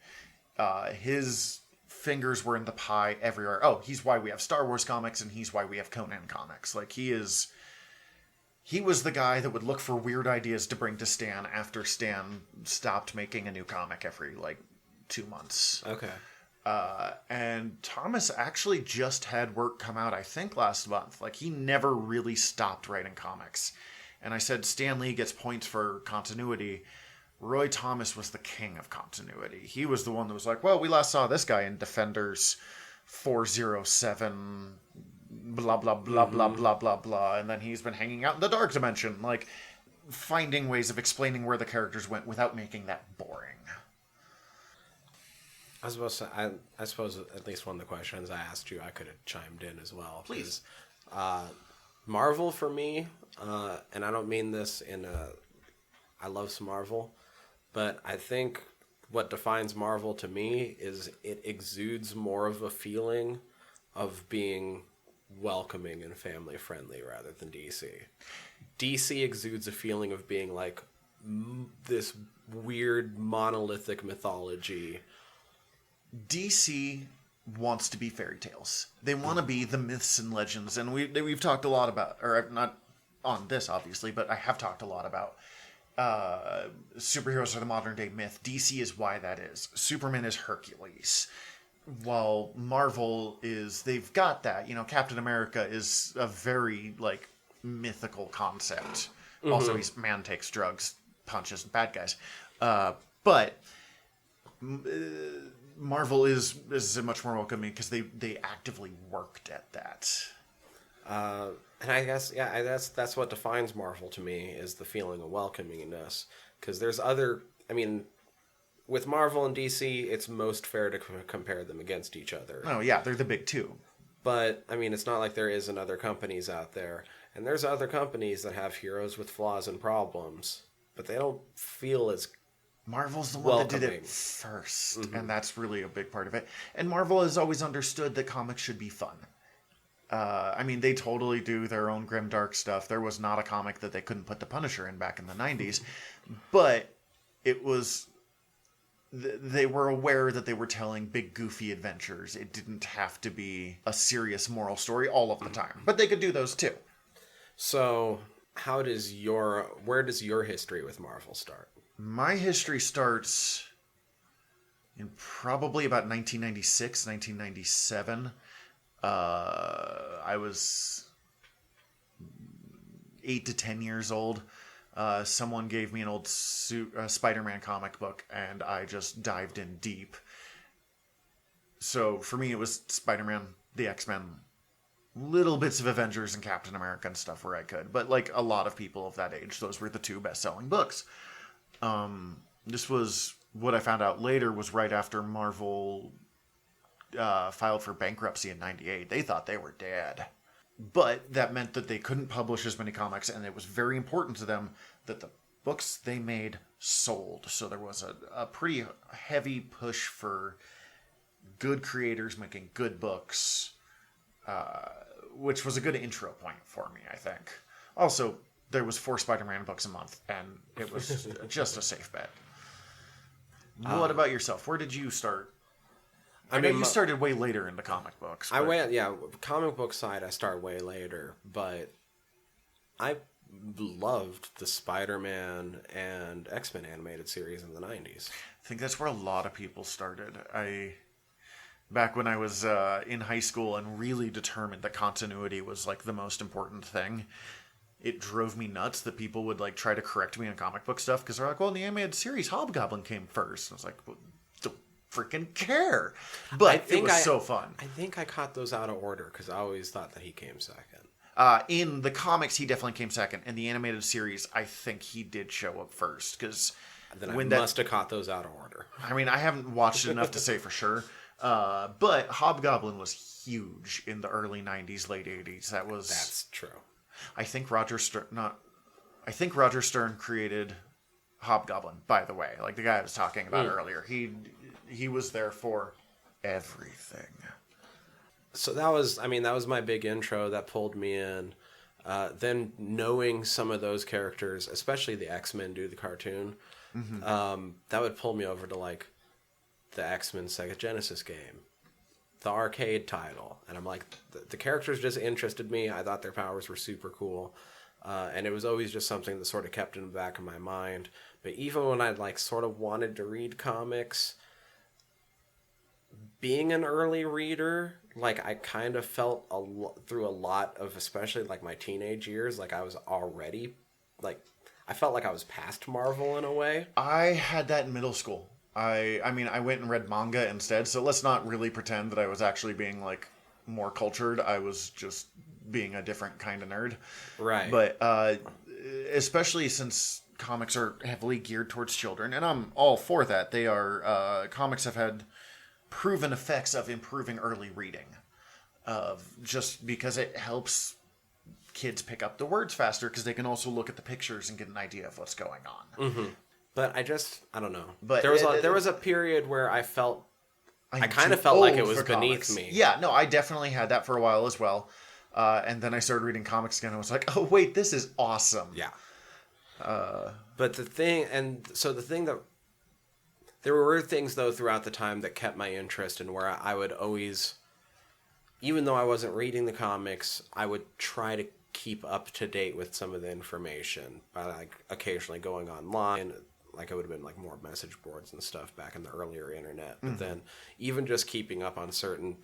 His fingers were in the pie everywhere. Oh, he's why we have Star Wars comics, and he's why we have Conan comics. He was the guy that would look for weird ideas to bring to Stan after Stan stopped making a new comic every, 2 months. Okay. And Thomas actually just had work come out, I think, last month. He never really stopped writing comics. And I said Stan Lee gets points for continuity. Roy Thomas was the king of continuity. He was the one that was like, well, we last saw this guy in Defenders 407... blah, blah, blah, blah, blah, blah, blah. And then he's been hanging out in the Dark Dimension. Finding ways of explaining where the characters went without making that boring. I suppose at least one of the questions I asked you, I could have chimed in as well. Please. Marvel for me, and I don't mean this I love some Marvel, but I think what defines Marvel to me is it exudes more of a feeling of being welcoming and family friendly rather than DC. DC exudes a feeling of being this weird monolithic mythology. DC wants to be fairy tales. They want to be the myths and legends, and we've talked a lot about, or not on this obviously, but I have talked a lot about superheroes are the modern day myth. DC is why that is. Superman is Hercules. While Marvel they've got that, Captain America is a very, mythical concept. Mm-hmm. Also, man takes drugs, punches bad guys. But Marvel is much more welcoming because they actively worked at that. And I guess, that's what defines Marvel to me, is the feeling of welcomingness. Because there's with Marvel and DC, it's most fair to compare them against each other. Oh, yeah, they're the big two. But, it's not like there isn't other companies out there. And there's other companies that have heroes with flaws and problems. But they don't feel as Marvel's the one that did welcoming. it first, and that's really a big part of it. And Marvel has always understood that comics should be fun. I mean, they totally do their own grimdark stuff. There was not a comic that they couldn't put the Punisher in back in the 90s, but it was... They were aware that they were telling big, goofy adventures. It didn't have to be a serious moral story all of the time, but they could do those too. So, where does your history with Marvel start? My history starts in probably about 1996, 1997. I was 8 to 10 years old. Someone gave me an old Spider-Man comic book, and I just dived in deep. So for me, it was Spider-Man, the X-Men, little bits of Avengers and Captain America and stuff where I could. But like a lot of people of that age, those were the 2 best-selling books. This was what I found out later was right after Marvel filed for bankruptcy in 98. They thought they were dead. But that meant that they couldn't publish as many comics, and it was very important to them that the books they made sold. So there was a pretty heavy push for good creators making good books, which was a good intro point for me, I think. Also, there was 4 Spider-Man books a month, and it was just a safe bet. What about yourself? Where did you start? I know you started way later in the comic books. Comic book side I start way later, but I loved the Spider-Man and X-Men animated series in the 90s. I think that's where a lot of people started. Back when I was in high school and really determined that continuity was like the most important thing, it drove me nuts that people would like try to correct me on comic book stuff because they're like, well, in the animated series, Hobgoblin came first. And I was like, well, don't freaking care. But it was so fun. I think I caught those out of order because I always thought that he came second. In the comics, he definitely came second. In the animated series, I think he did show up first because must have caught those out of order. I mean, I haven't watched it enough to say for sure. But Hobgoblin was huge in the early 90s, late 80s. That's true. I think Roger Stern created Hobgoblin, by the way. Like the guy I was talking about earlier. He was there for everything. So that was my big intro that pulled me in. Then knowing some of those characters, especially the X-Men do the cartoon, that would pull me over to like the X-Men Sega Genesis game, the arcade title. And I'm like, the characters just interested me. I thought their powers were super cool. And it was always just something that sort of kept in the back of my mind. But even when I like sort of wanted to read comics, being an early reader, like I kind of felt through a lot of, especially like my teenage years, like I was already like, I felt like I was past Marvel in a way. I had that in middle school. I mean, I went and read manga instead, so let's not really pretend that I was actually being, like, more cultured. I was just being a different kind of nerd. Right. But especially since comics are heavily geared towards children, and I'm all for that. They are, comics have had proven effects of improving early reading. Just because it helps kids pick up the words faster, because they can also look at the pictures and get an idea of what's going on. Mm-hmm. But I don't know. But there was a period where I kind of felt like it was beneath me. Yeah, no, I definitely had that for a while as well. And then I started reading comics again and I was like, oh, wait, this is awesome. Yeah. But the thing that... There were things, though, throughout the time that kept my interest and where I would always... Even though I wasn't reading the comics, I would try to keep up to date with some of the information by like occasionally going online. Like it would have been like more message boards and stuff back in the earlier internet. But then even just keeping up on certain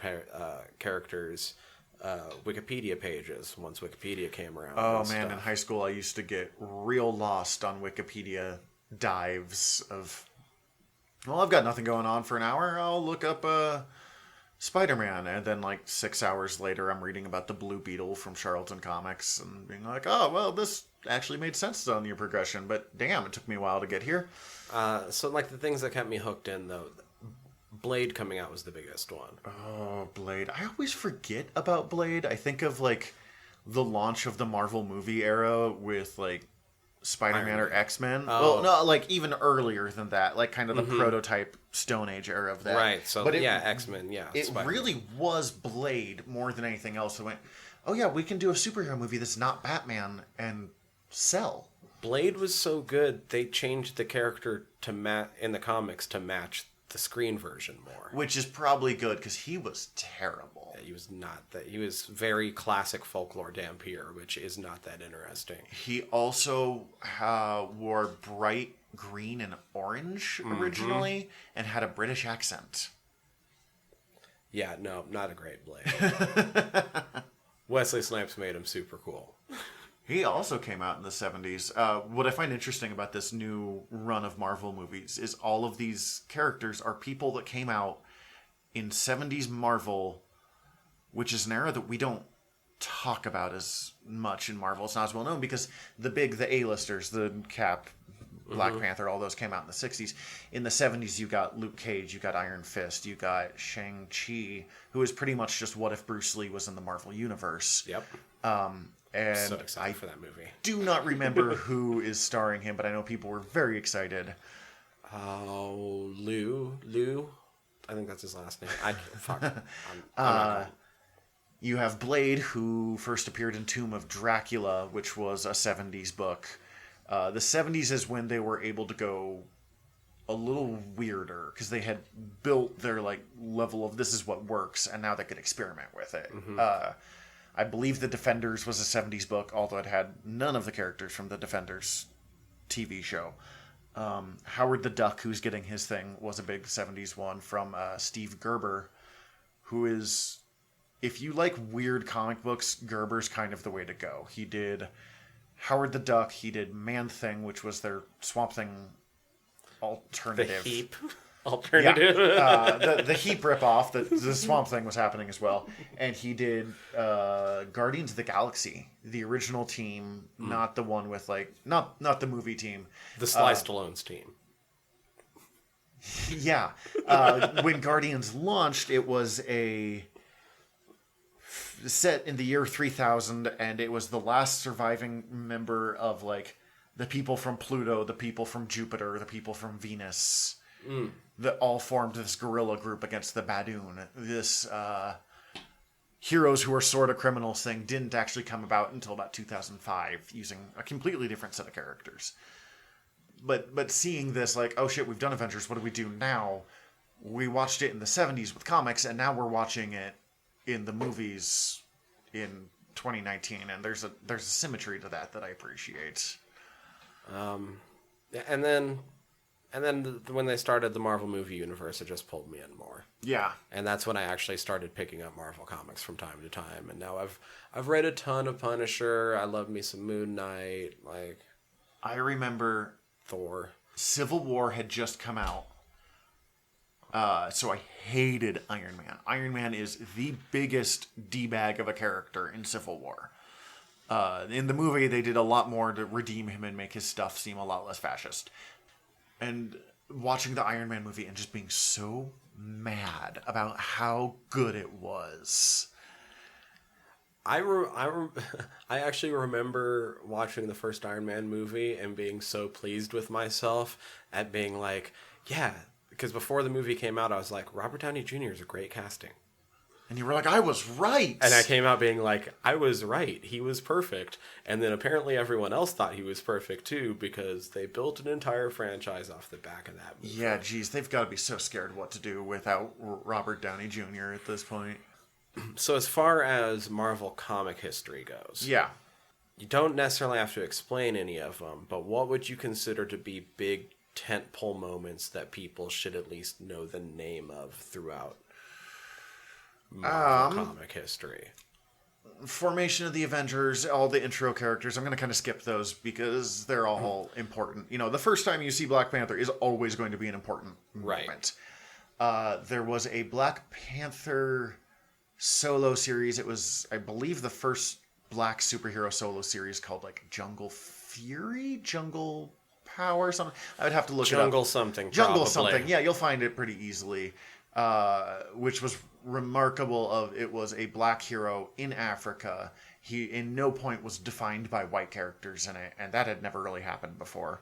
characters' Wikipedia pages once Wikipedia came around. Oh man, in high school I used to get real lost on Wikipedia dives of, well, I've got nothing going on for an hour. I'll look up Spider-Man. And then like 6 hours later I'm reading about the Blue Beetle from Charlton Comics and being like, oh, well, this actually made sense on your progression, but damn, it took me a while to get here. So like the things that kept me hooked in, though, Blade coming out was the biggest one. Oh, Blade. I always forget about Blade. I think of like the launch of the Marvel movie era with like Spider-Man or X-Men. Oh. Well, no, like even earlier than that, like kind of the prototype Stone Age era of that. Right. So but X-Men. Yeah, it Spider-Man. really was Blade more than anything else. That went, oh yeah, we can do a superhero movie that's not Batman and sell. Blade was so good they changed the character to in the comics to match the screen version more. Which is probably good because he was terrible. Yeah, he was not that. He was very classic folklore Dampier, which is not that interesting. He also wore bright green and orange originally and had a British accent. Yeah, no, not a great Blade. Wesley Snipes made him super cool. He also came out in the 70s. What I find interesting about this new run of Marvel movies is all of these characters are people that came out in 70s Marvel, which is an era that we don't talk about as much in Marvel. It's not as well known because the A-listers, the Cap, Black Panther, all those came out in the 60s. In the 70s, you got Luke Cage, you got Iron Fist, you got Shang-Chi, who is pretty much just what if Bruce Lee was in the Marvel Universe. Yep. And So excited for that movie. do not remember who is starring him, but I know people were very excited. Oh, Lou. I think that's his last name. Fuck. I'm not You have Blade, who first appeared in Tomb of Dracula, which was a 70s book. The 70s is when they were able to go a little weirder, because they had built their like level of this is what works, and now they could experiment with it. I believe The Defenders was a 70s book, although it had none of the characters from the Defenders TV show. Howard the Duck, who's getting his thing, was a big 70s one from Steve Gerber, who is, if you like weird comic books, Gerber's kind of the way to go. He did Howard the Duck, he did Man-Thing, which was their Swamp Thing alternative. The Heap alternative. Yeah, the Heap ripoff, the Swamp Thing was happening as well. And he did Guardians of the Galaxy, the original team, not the one with like, not the movie team. The Sly Stallone's team. Yeah. When Guardians launched, it was set in the year 3000, and it was the last surviving member of like the people from Pluto, the people from Jupiter, the people from Venus, that all formed this guerrilla group against the Badoon. This heroes who are sort of criminals thing didn't actually come about until about 2005, using a completely different set of characters. But seeing this, like, oh shit, we've done Avengers, what do we do now? We watched it in the 70s with comics, and now we're watching it in the movies in 2019, and there's a symmetry to that I appreciate. And then when they started the Marvel movie universe, it just pulled me in more. Yeah. And that's when I actually started picking up Marvel comics from time to time. And now I've read a ton of Punisher. I love me some Moon Knight. Like, I remember Thor. Civil War had just come out. So I hated Iron Man. Iron Man is the biggest D-bag of a character in Civil War. In the movie, they did a lot more to redeem him and make his stuff seem a lot less fascist. And watching the Iron Man movie and just being so mad about how good it was. I actually remember watching the first Iron Man movie and being so pleased with myself at being like, yeah, because before the movie came out, I was like, Robert Downey Jr. is a great casting. And you were like, I was right. And I came out being like, I was right. He was perfect. And then apparently everyone else thought he was perfect too, because they built an entire franchise off the back of that movie. Yeah, geez, they've got to be so scared what to do without Robert Downey Jr. at this point. So as far as Marvel comic history goes, Yeah. you don't necessarily have to explain any of them, but what would you consider to be big tentpole moments that people should at least know the name of throughout Marvel comic history? Formation of the Avengers, all the intro characters. I'm going to kind of skip those because they're all important. You know, the first time you see Black Panther is always going to be an important moment. There was a Black Panther solo series. It was, I believe, the first black superhero solo series called like Jungle Fury, Jungle Power, something. I would have to look it up. Jungle something. Jungle probably. something. Yeah, you'll find it pretty easily. Which was remarkable. It was a black hero in Africa, He in no point was defined by white characters in it, and that had never really happened before.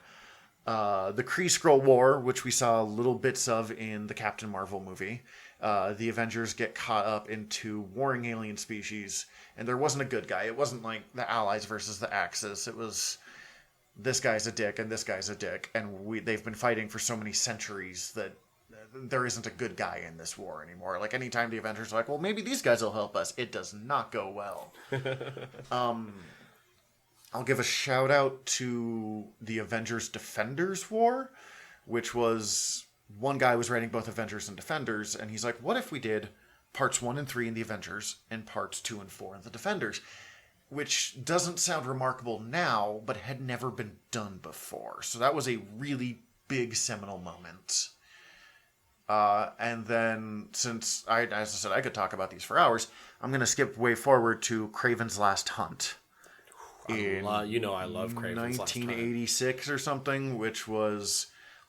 The Kree-Skrull War, which we saw little bits of in the Captain Marvel movie. The Avengers get caught up into warring alien species, and there wasn't a good guy. It wasn't like the Allies versus the Axis. It was this guy's a dick and this guy's a dick, and they've been fighting for so many centuries that there isn't a good guy in this war anymore. Like, anytime the Avengers are like, well, maybe these guys will help us, it does not go well. I'll give a shout out to the Avengers Defenders War, which was one guy was writing both Avengers and Defenders, and he's like, what if we did parts 1 and 3 in the Avengers and parts 2 and 4 in the Defenders? Which doesn't sound remarkable now, but had never been done before. So that was a really big seminal moment. And then, since as I said, I could talk about these for hours, I'm going to skip way forward to Kraven's Last Hunt. I love Kraven's Last Hunt. 1986 or something, which was,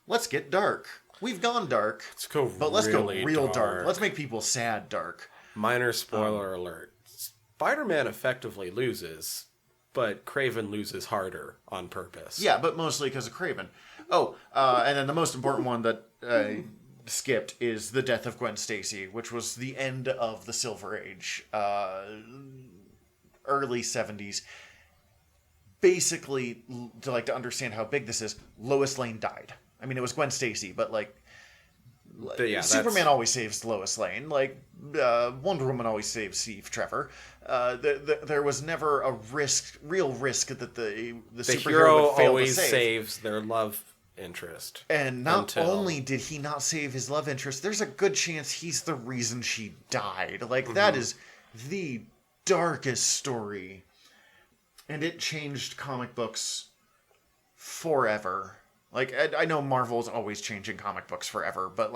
let's get dark. We've gone dark, but let's go real dark. Let's make people sad dark. Minor spoiler alert. Spider-Man effectively loses, but Kraven loses harder on purpose. Yeah, but mostly because of Kraven. And then the most important one that skipped is the death of Gwen Stacy, which was the end of the Silver Age, early 70s. Basically, to understand how big this is, Lois Lane died. I mean, it was Gwen Stacy, but Superman always saves Lois Lane. Wonder Woman always saves Steve Trevor. There was never a real risk that the superhero would fail always to save. Saves their love interest. And not only did he not save his love interest, there's a good chance he's the reason she died. That is the darkest story. And it changed comic books forever. I know Marvel's always changing comic books forever, but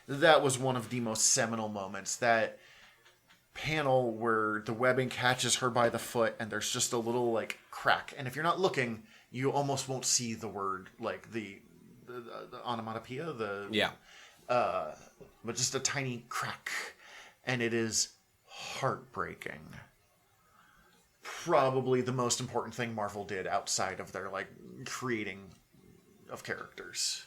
that was one of the most seminal moments. That panel where the webbing catches her by the foot and there's just a little crack, and if you're not looking, you almost won't see the word, the onomatopoeia, but just a tiny crack, and it is heartbreaking. Probably the most important thing Marvel did outside of their creating of characters.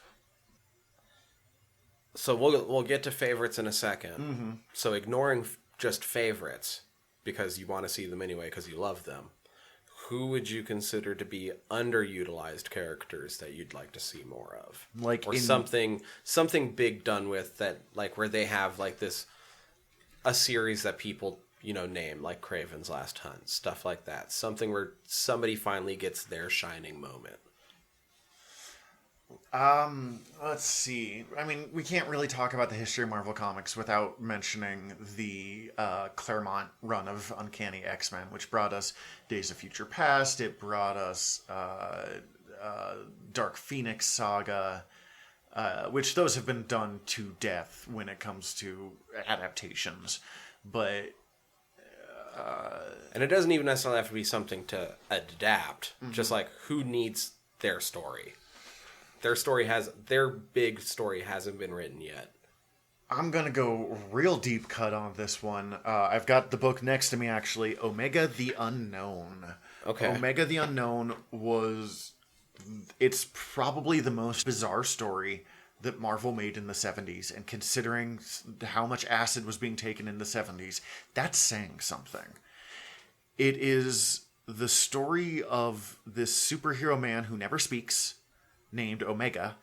So we'll get to favorites in a second. Mm-hmm. So ignoring just favorites because you want to see them anyway because you love them, who would you consider to be underutilized characters that you'd like to see more of? Something big done with that, where they have a series that people name, like Kraven's Last Hunt, stuff like that. Something where somebody finally gets their shining moment. Let's see. I mean, we can't really talk about the history of Marvel Comics without mentioning the Claremont run of Uncanny X-Men, which brought us Days of Future Past. It brought us Dark Phoenix Saga, which those have been done to death when it comes to adaptations. But and it doesn't even necessarily have to be something to adapt. Mm-hmm. Just who needs their story? Their big story hasn't been written yet. I'm going to go real deep cut on this one. I've got the book next to me, actually. Omega the Unknown. Okay. Omega the Unknown it's probably the most bizarre story that Marvel made in the 70s. And considering how much acid was being taken in the 70s, that's saying something. It is the story of this superhero man who never speaks, named Omega,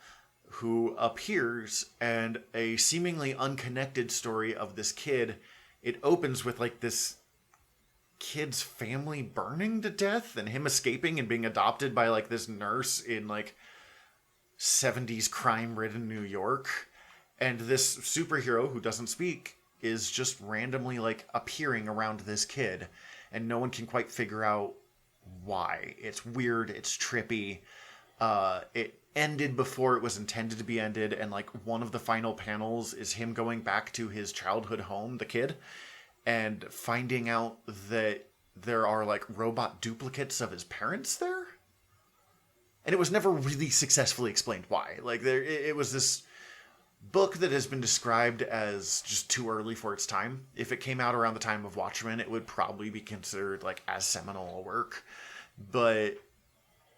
who appears, and a seemingly unconnected story of this kid. It opens with this kid's family burning to death and him escaping and being adopted by this nurse in 70s crime-ridden New York. And this superhero who doesn't speak is just randomly appearing around this kid, and no one can quite figure out why. It's weird, it's trippy. It ended before it was intended to be ended, and one of the final panels is him going back to his childhood home, the kid, and finding out that there are robot duplicates of his parents there. And it was never really successfully explained why. It was this book that has been described as just too early for its time. If it came out around the time of Watchmen, it would probably be considered like as seminal a work. But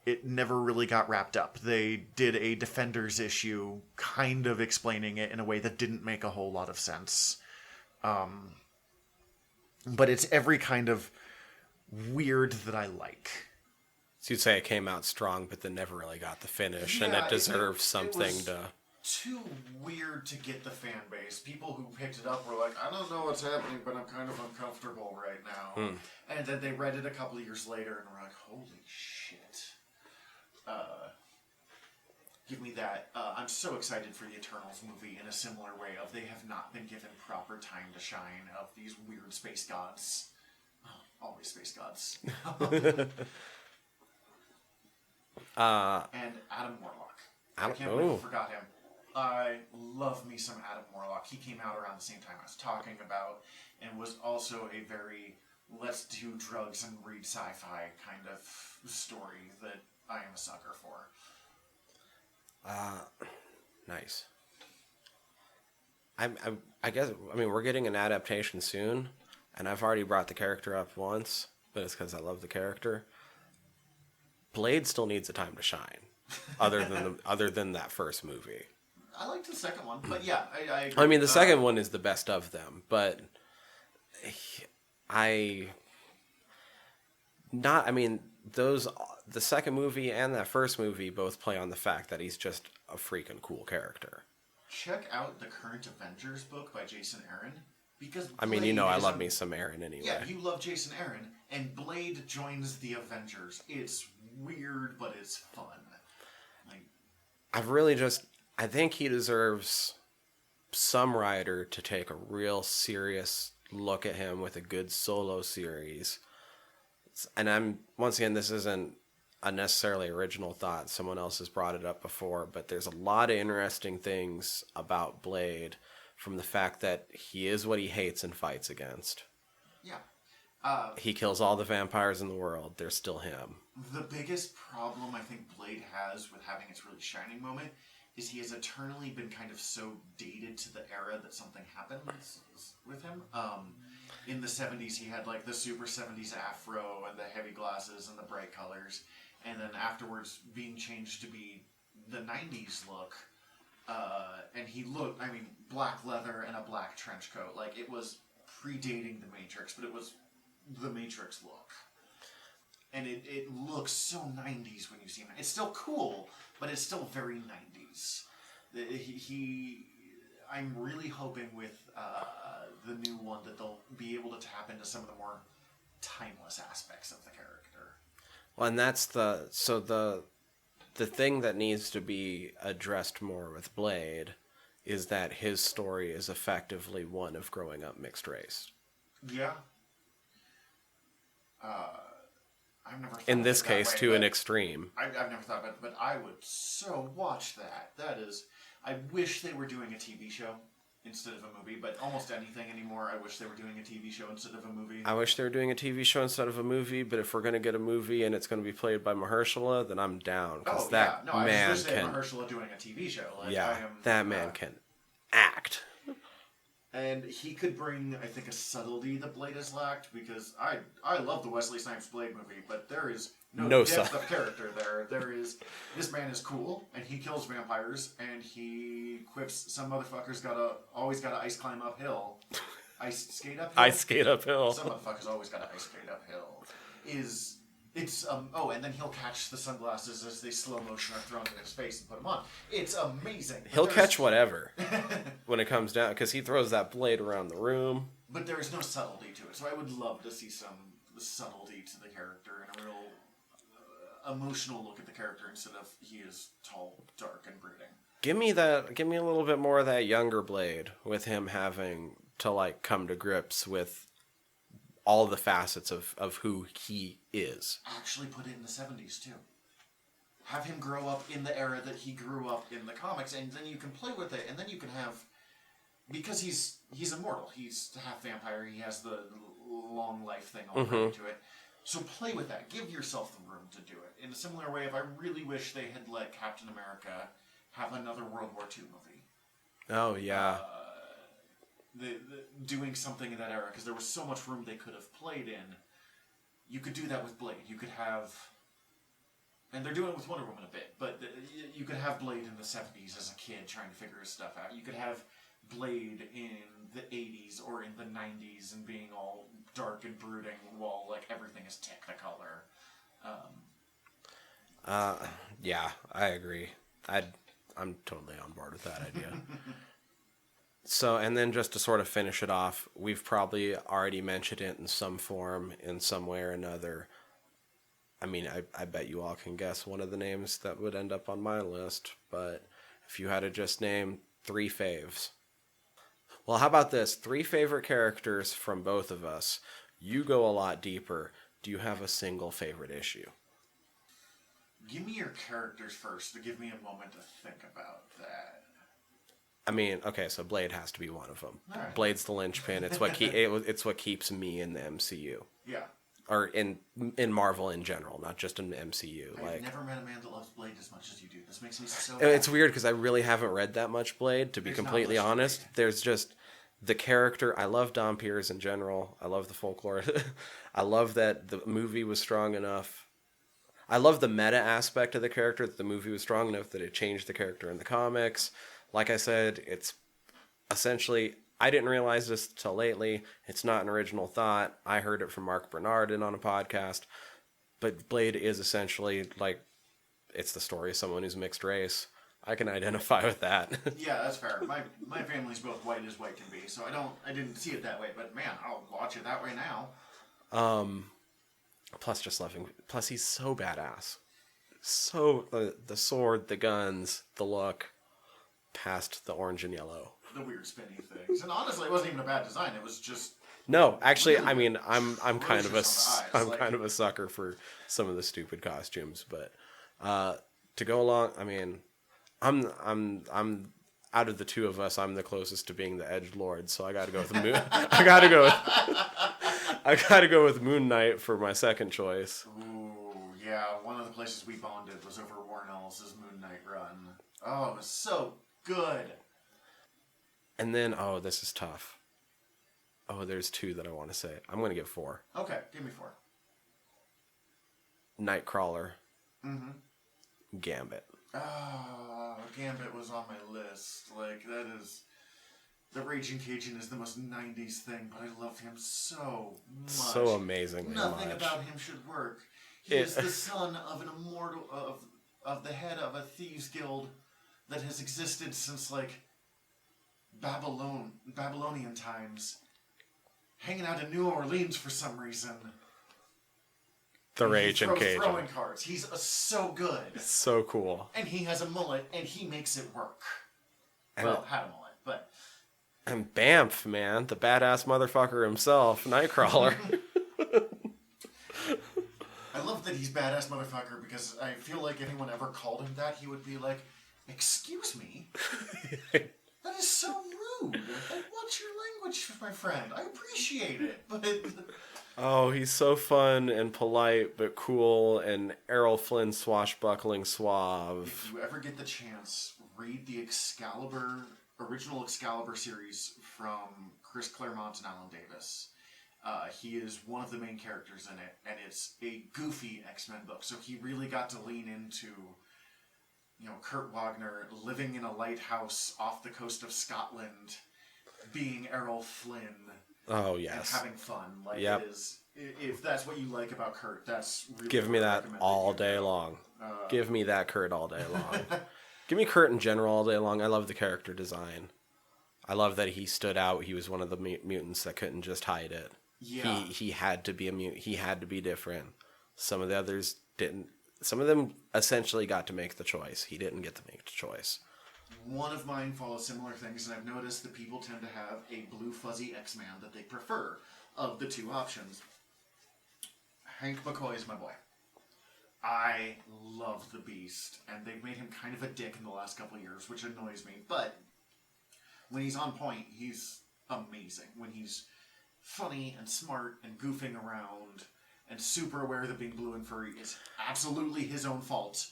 it never really got wrapped up. They did a Defenders issue kind of explaining it in a way that didn't make a whole lot of sense. But it's every kind of weird that I like. So you'd say it came out strong, but then never really got the finish, and it deserves something to... Too weird to get the fan base. People who picked it up were like, I don't know what's happening, but I'm kind of uncomfortable right now. And then they read it a couple of years later and were like, holy shit. Give me that. I'm so excited for the Eternals movie in a similar way of they have not been given proper time to shine of these weird space gods. Oh, always space gods. And Adam Warlock. I can't believe I forgot him. I love me some Adam Warlock. He came out around the same time I was talking about and was also a very let's do drugs and read sci-fi kind of story that I am a sucker for. Nice. I guess, we're getting an adaptation soon, and I've already brought the character up once, but it's because I love the character. Blade still needs a time to shine, other than that first movie. I liked the second one, but yeah, I agree. I mean, the second one is the best of them, but the second movie and that first movie both play on the fact that he's just a freaking cool character. Check out the current Avengers book by Jason Aaron, because Blade I love me some Aaron anyway. Yeah, you love Jason Aaron, and Blade joins the Avengers. It's weird, but it's fun. I think he deserves some writer to take a real serious look at him with a good solo series. And once again, this isn't a necessarily original thought. Someone else has brought it up before, but there's a lot of interesting things about Blade from the fact that he is what he hates and fights against. Yeah. He kills all the vampires in the world. They're still him. The biggest problem I think Blade has with having its really shining moment is he has eternally been kind of so dated to the era that something happens with him. In the 70s, he had like the super 70s afro and the heavy glasses and the bright colors. And then afterwards being changed to be the 90s look. And he looked, black leather and a black trench coat. Like, it was predating The Matrix, but it was the Matrix look. And it looks so 90s when you see him. It's still cool, but it's still very 90s. I'm really hoping with the new one that they'll be able to tap into some of the more timeless aspects of the character. Well, and that's the thing that needs to be addressed more with Blade is that his story is effectively one of growing up mixed race. Yeah. I've never thought in this of it that case way, to an extreme. I've never thought about it, but I would so watch that. That is, I wish they were doing a TV show instead of a movie, but almost anything anymore, I wish they were doing a TV show instead of a movie. I wish they were doing a TV show instead of a movie, but if we're going to get a movie and it's going to be played by Mahershala, then I'm down. Because that man can... Mahershala doing a TV show. That man can act. And he could bring, I think, a subtlety that Blade has lacked, because I love the Wesley Snipes Blade movie, but there is no depth of character there. This man is cool, and he kills vampires, and he quips some motherfuckers always gotta ice climb uphill. Ice skate uphill? Ice skate uphill. Some motherfuckers always gotta ice skate uphill. And then he'll catch the sunglasses as they slow motion are thrown in his face and put them on. It's amazing. He'll catch whatever when it comes down, because he throws that blade around the room. But there is no subtlety to it, so I would love to see some subtlety to the character and a real emotional look at the character instead of he is tall, dark, and brooding. Give me a little bit more of that younger Blade, with him having to come to grips with all the facets of who he is. Actually put it in the 70s, too. Have him grow up in the era that he grew up in the comics, and then you can play with it, and then you can have... Because he's immortal. He's half vampire. He has the long life thing all into it. So play with that. Give yourself the room to do it. In a similar way, I really wish they had let Captain America have another World War II movie. Oh, yeah. Doing something in that era, because there was so much room they could have played in. You could do that with Blade. You could have, and they're doing it with Wonder Woman a bit, but you could have Blade in the 70s as a kid trying to figure his stuff out. You could have Blade in the 80s or in the 90s and being all dark and brooding while like everything is Technicolor. Yeah, I agree. I'm totally on board with that idea. So, and then just to sort of finish it off, we've probably already mentioned it in some form, in some way or another. I mean, I bet you all can guess one of the names that would end up on my list, but if you had to just name 3 faves. Well, how about this? 3 favorite characters from both of us. You go a lot deeper. Do you have a single favorite issue? Give me your characters first to give me a moment to think about that. I mean, okay, so Blade has to be one of them. All right. Blade's the linchpin. It's what keeps me in the MCU, Yeah. or in Marvel in general, not just in the MCU. I've never met a man that loves Blade as much as you do. This makes me so it's happy. weird because I really haven't read that much Blade, to be completely honest. There's just the character. I love Dom Pierce in general. I love the folklore. I love that the movie was strong enough. I love the meta aspect of the character, that the movie was strong enough that it changed the character in the comics. Like I said, it's essentially, I didn't realize this till lately. It's not an original thought. I heard it from Mark Bernardin on a podcast. But Blade is essentially like, it's the story of someone who's mixed race. I can identify with that. Yeah, that's fair. My family's both white as white can be, so I didn't see it that way. But man, I'll watch it that way now. Plus he's so badass. So the sword, the guns, the look, past the orange and yellow. The weird spinny things, and honestly, it wasn't even a bad design. It was just no. Actually, I mean, I'm kind of kind of a sucker for some of the stupid costumes, but to go along, I mean, I'm out of the two of us, I'm the closest to being the edgelord, so I got to go with Moon. I got to go with Moon Knight for my second choice. Ooh, yeah. One of the places we bonded was over Warren Ellis' Moon Knight run. Oh, it was so good. And then, oh, this is tough. Oh, there's 2 that I want to say. I'm going to get 4. Okay, give me 4. Nightcrawler. Mm-hmm. Gambit. Oh, Gambit was on my list. Like, that is... The Raging Cajun is the most 90s thing, but I love him so much. So amazingly Nothing much. about him should work. He is the son of an immortal... of the head of a thieves guild that has existed since, like, Babylonian times. Hanging out in New Orleans for some reason. The Raging Cajun. Throwing cards. He's so good. It's so cool. And he has a mullet, and he makes it work. Had a mullet, but... And Bamf, man. The badass motherfucker himself. Nightcrawler. I love that he's badass motherfucker, because I feel like if anyone ever called him that, he would be like, excuse me? That is so rude. Like, what's your language, my friend? I appreciate it, but... Oh, he's so fun and polite, but cool, and Errol Flynn swashbuckling suave. If you ever get the chance, read the original Excalibur series from Chris Claremont and Alan Davis. He is one of the main characters in it, and it's a goofy X-Men book, so he really got to lean into... Kurt Wagner living in a lighthouse off the coast of Scotland, being Errol Flynn. Oh, yes. And having fun. Like, yep. It is, if that's what you like about Kurt, that's really... Give me that all day long. Give me that Kurt all day long. Give me Kurt in general all day long. I love the character design. I love that he stood out. He was one of the mutants that couldn't just hide it. Yeah. He had to be a mutant. He had to be different. Some of the others didn't. Some of them essentially got to make the choice. He didn't get to make the choice. One of mine follows similar things, and I've noticed that people tend to have a blue fuzzy X-Man that they prefer of the 2 options. Hank McCoy is my boy. I love the Beast, and they've made him kind of a dick in the last couple of years, which annoys me, but when he's on point, he's amazing. When he's funny and smart and goofing around... and super aware that being blue and furry is absolutely his own fault.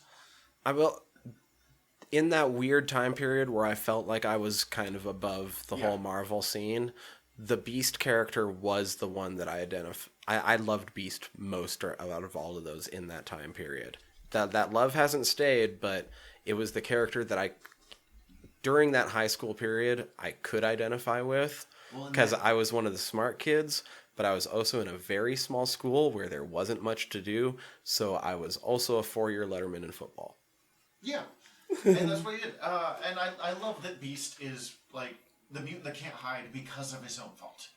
in that weird time period where I felt like I was kind of above the Yeah. whole Marvel scene, the Beast character was the one that I identify. I loved Beast most out of all of those in that time period. That love hasn't stayed, but it was the character that I during that high school period I could identify with Well, and because that, I was one of the smart kids, but I was also in a very small school where there wasn't much to do, so I was also a 4-year letterman in football. yeah, and that's what he did. And I love that Beast is like the mutant that can't hide because of his own fault.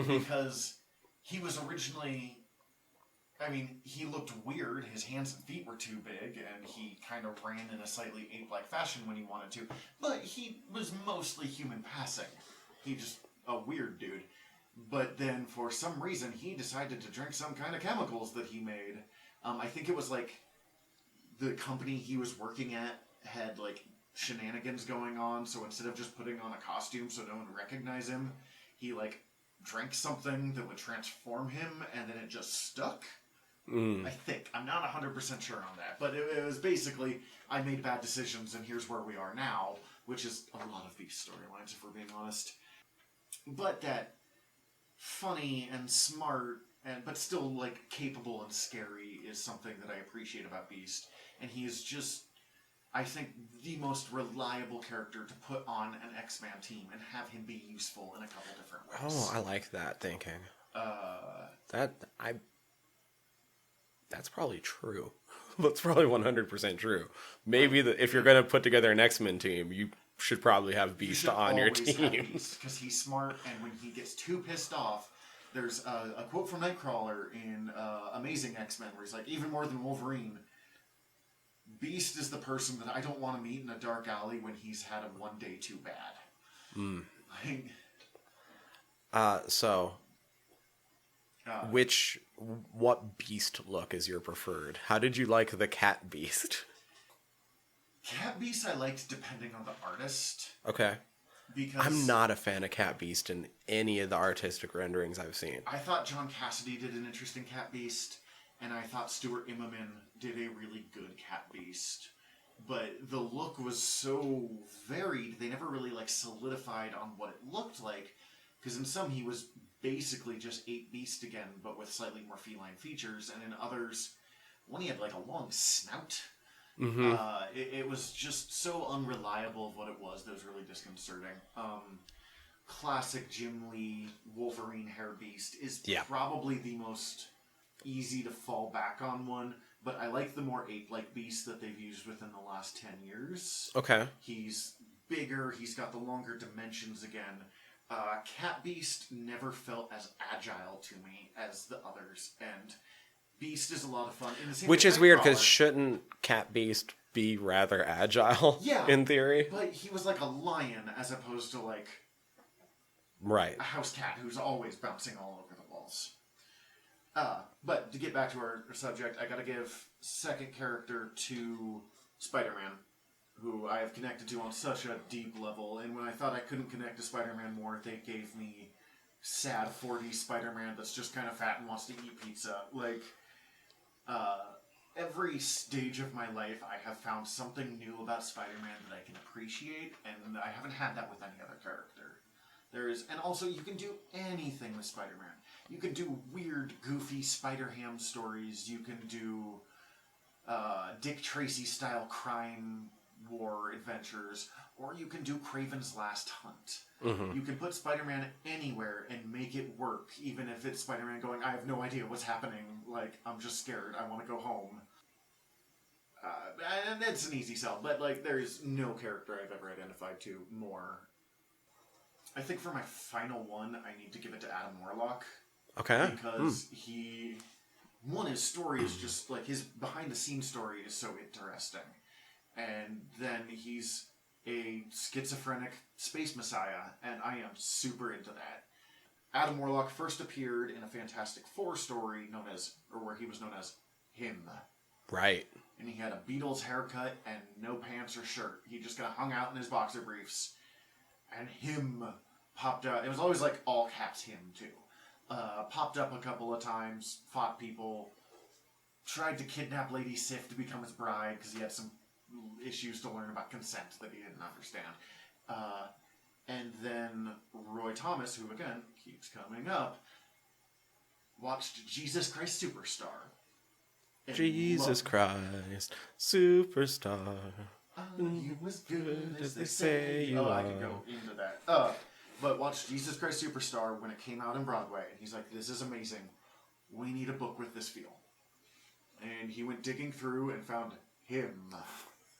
Because he was originally, I mean, he looked weird. His hands and feet were too big, and he kind of ran in a slightly ape-like fashion when he wanted to. But he was mostly human passing. He just a weird dude. But then, for some reason, he decided to drink some kind of chemicals that he made. I think it was like the company he was working at had like shenanigans going on. So instead of just putting on a costume so no one would recognize him, he like drank something that would transform him, and then it just stuck. I think. I'm not 100% sure on that. But it was basically, I made bad decisions, and here's where we are now, which is a lot of these storylines, if we're being honest. But that funny and smart, but still like capable and scary is something that I appreciate about Beast. And he is just, I think, the most reliable character to put on an X-Man team and have him be useful in a couple different ways. Oh, I like that thinking. Uh, That's probably true. That's probably 100% true. Maybe if you're going to put together an X-Men team, you should probably have Beast on your team. Because he's smart, and when he gets too pissed off, there's a quote from Nightcrawler in Amazing X-Men where he's like, even more than Wolverine, Beast is the person that I don't want to meet in a dark alley when he's had a one day too bad. What Beast look is your preferred? How did you like the Cat Beast? Cat Beast I liked depending on the artist. Okay. Because I'm not a fan of Cat Beast in any of the artistic renderings I've seen. I thought John Cassidy did an interesting Cat Beast, and I thought Stuart Immonen did a really good Cat Beast. But the look was so varied, they never really like solidified on what it looked like. Because in some he was basically just Ape Beast again, but with slightly more feline features, and in others, one he had like a long snout. It was just so unreliable of what it was that was really disconcerting. Classic Jim Lee Wolverine Hair Beast is probably the most easy to fall back on one, but I like the more ape-like Beast that they've used within the last 10 years. Okay. He's bigger, he's got the longer dimensions again. Cat Beast never felt as agile to me as the others, and Beast is a lot of fun. Which is weird, because shouldn't Cat Beast be rather agile, in theory? But he was like a lion as opposed to like a house cat who's always bouncing all over the walls. But to get back to our subject, I gotta give second character to Spider-Man, who I have connected to on such a deep level. And when I thought I couldn't connect to Spider-Man more, they gave me sad 40s Spider-Man that's just kind of fat and wants to eat pizza. Like, every stage of my life, I have found something new about Spider-Man that I can appreciate, and I haven't had that with any other character. And also, you can do anything with Spider-Man. You can do weird, goofy Spider-Ham stories. You can do Dick Tracy-style crime war adventures, or you can do Kraven's Last Hunt. You can put Spider-Man anywhere and make it work, even if it's Spider-Man going, I have no idea what's happening, like, I'm just scared, I want to go home. And it's an easy sell, but like, there's no character I've ever identified to more. I think for my final one, I need to give it to Adam Warlock. Okay. Because his story is just, like, his behind-the-scenes story is so interesting. And then he's a schizophrenic space messiah, and I am super into that. Adam Warlock first appeared in a Fantastic Four story where he was known as Him. Right. And he had a Beatles haircut and no pants or shirt. He just kind of hung out in his boxer briefs. And Him popped out. It was always like all caps Him, too. Popped up a couple of times, fought people, tried to kidnap Lady Sif to become his bride because he had some issues to learn about consent that he didn't understand. And then Roy Thomas, who again keeps coming up, watched Jesus Christ Superstar. Jesus Christ Superstar. Are you as good as they say you are? I could go into that. But watched Jesus Christ Superstar when it came out in Broadway. And he's like, this is amazing. We need a book with this feel. And he went digging through and found him.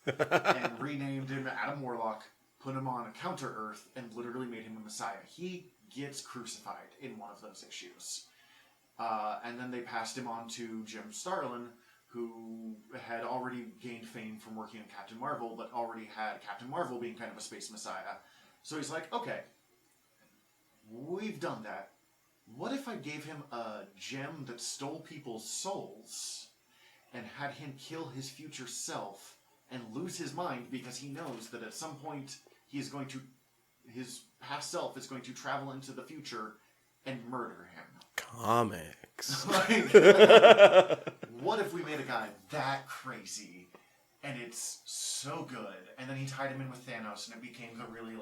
And renamed him Adam Warlock, put him on a Counter-Earth, and literally made him a messiah. He gets crucified in one of those issues. And then they passed him on to Jim Starlin, who had already gained fame from working on Captain Marvel, but already had Captain Marvel being kind of a space messiah. So he's like, okay, we've done that. What if I gave him a gem that stole people's souls and had him kill his future self and lose his mind because he knows that at some point his past self is going to travel into the future and murder him? Comics. What if we made a guy that crazy and it's so good? And then he tied him in with Thanos and it became the really,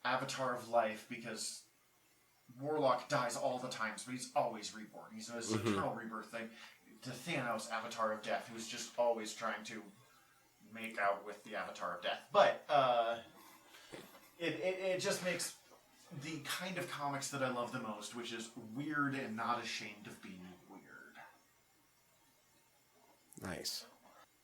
avatar of life because Warlock dies all the time, so he's always reborn. He's this eternal rebirth thing. To Thanos, avatar of death, who's just always trying to make out with the avatar of death. But it just makes the kind of comics that I love the most, which is weird and not ashamed of being weird. Nice.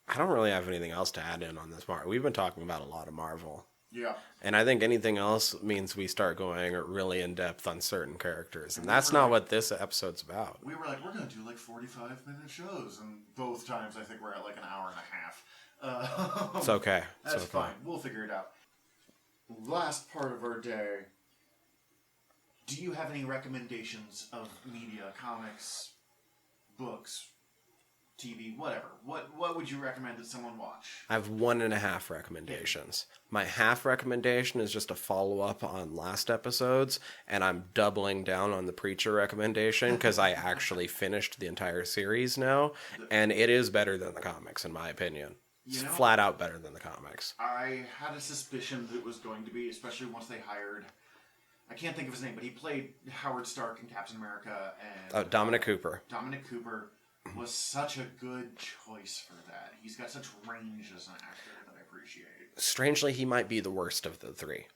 I don't really have anything else to add in on this part. We've been talking about a lot of Marvel. Yeah. And I think anything else means we start going really in depth on certain characters. And that's not what this episode's about. We were like, we're going to do 45-minute shows. And both times I think we're at an hour and a half. It's okay. That's fine. We'll figure it out. Last part of our day. Do you have any recommendations of media, comics, books, TV, whatever? What would you recommend that someone watch? I have 1.5 recommendations. My half recommendation is just a follow-up on last episodes, and I'm doubling down on the Preacher recommendation because I actually finished the entire series now, and it is better than the comics, in my opinion. It's flat out better than the comics. I had a suspicion that it was going to be, especially once they hired... I can't think of his name, but he played Howard Stark in Captain America. And Dominic Cooper. Dominic Cooper was such a good choice for that. He's got such range as an actor that I appreciate. Strangely, he might be the worst of the three.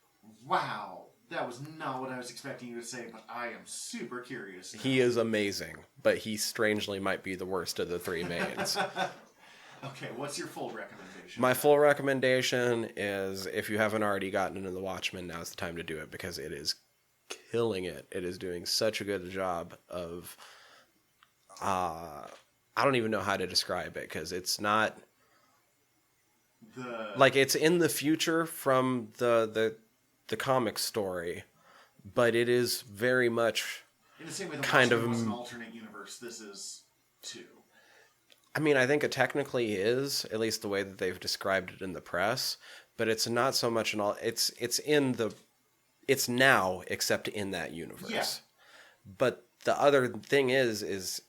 Wow. That was not what I was expecting you to say, but I am super curious now. He is amazing, but he strangely might be the worst of the three mains. Okay, what's your full recommendation? My full recommendation is, if you haven't already gotten into The Watchmen, now's the time to do it, because it is killing it. It is doing such a good job of... I don't even know how to describe it, because it's not... it's in the future from the comic story, but it is very much... In the same way The Watchmen was an alternate universe, this is too. I mean, I think it technically is, at least the way that they've described it in the press, but it's not so much in all... It's now, except in that universe. Yeah. But the other thing is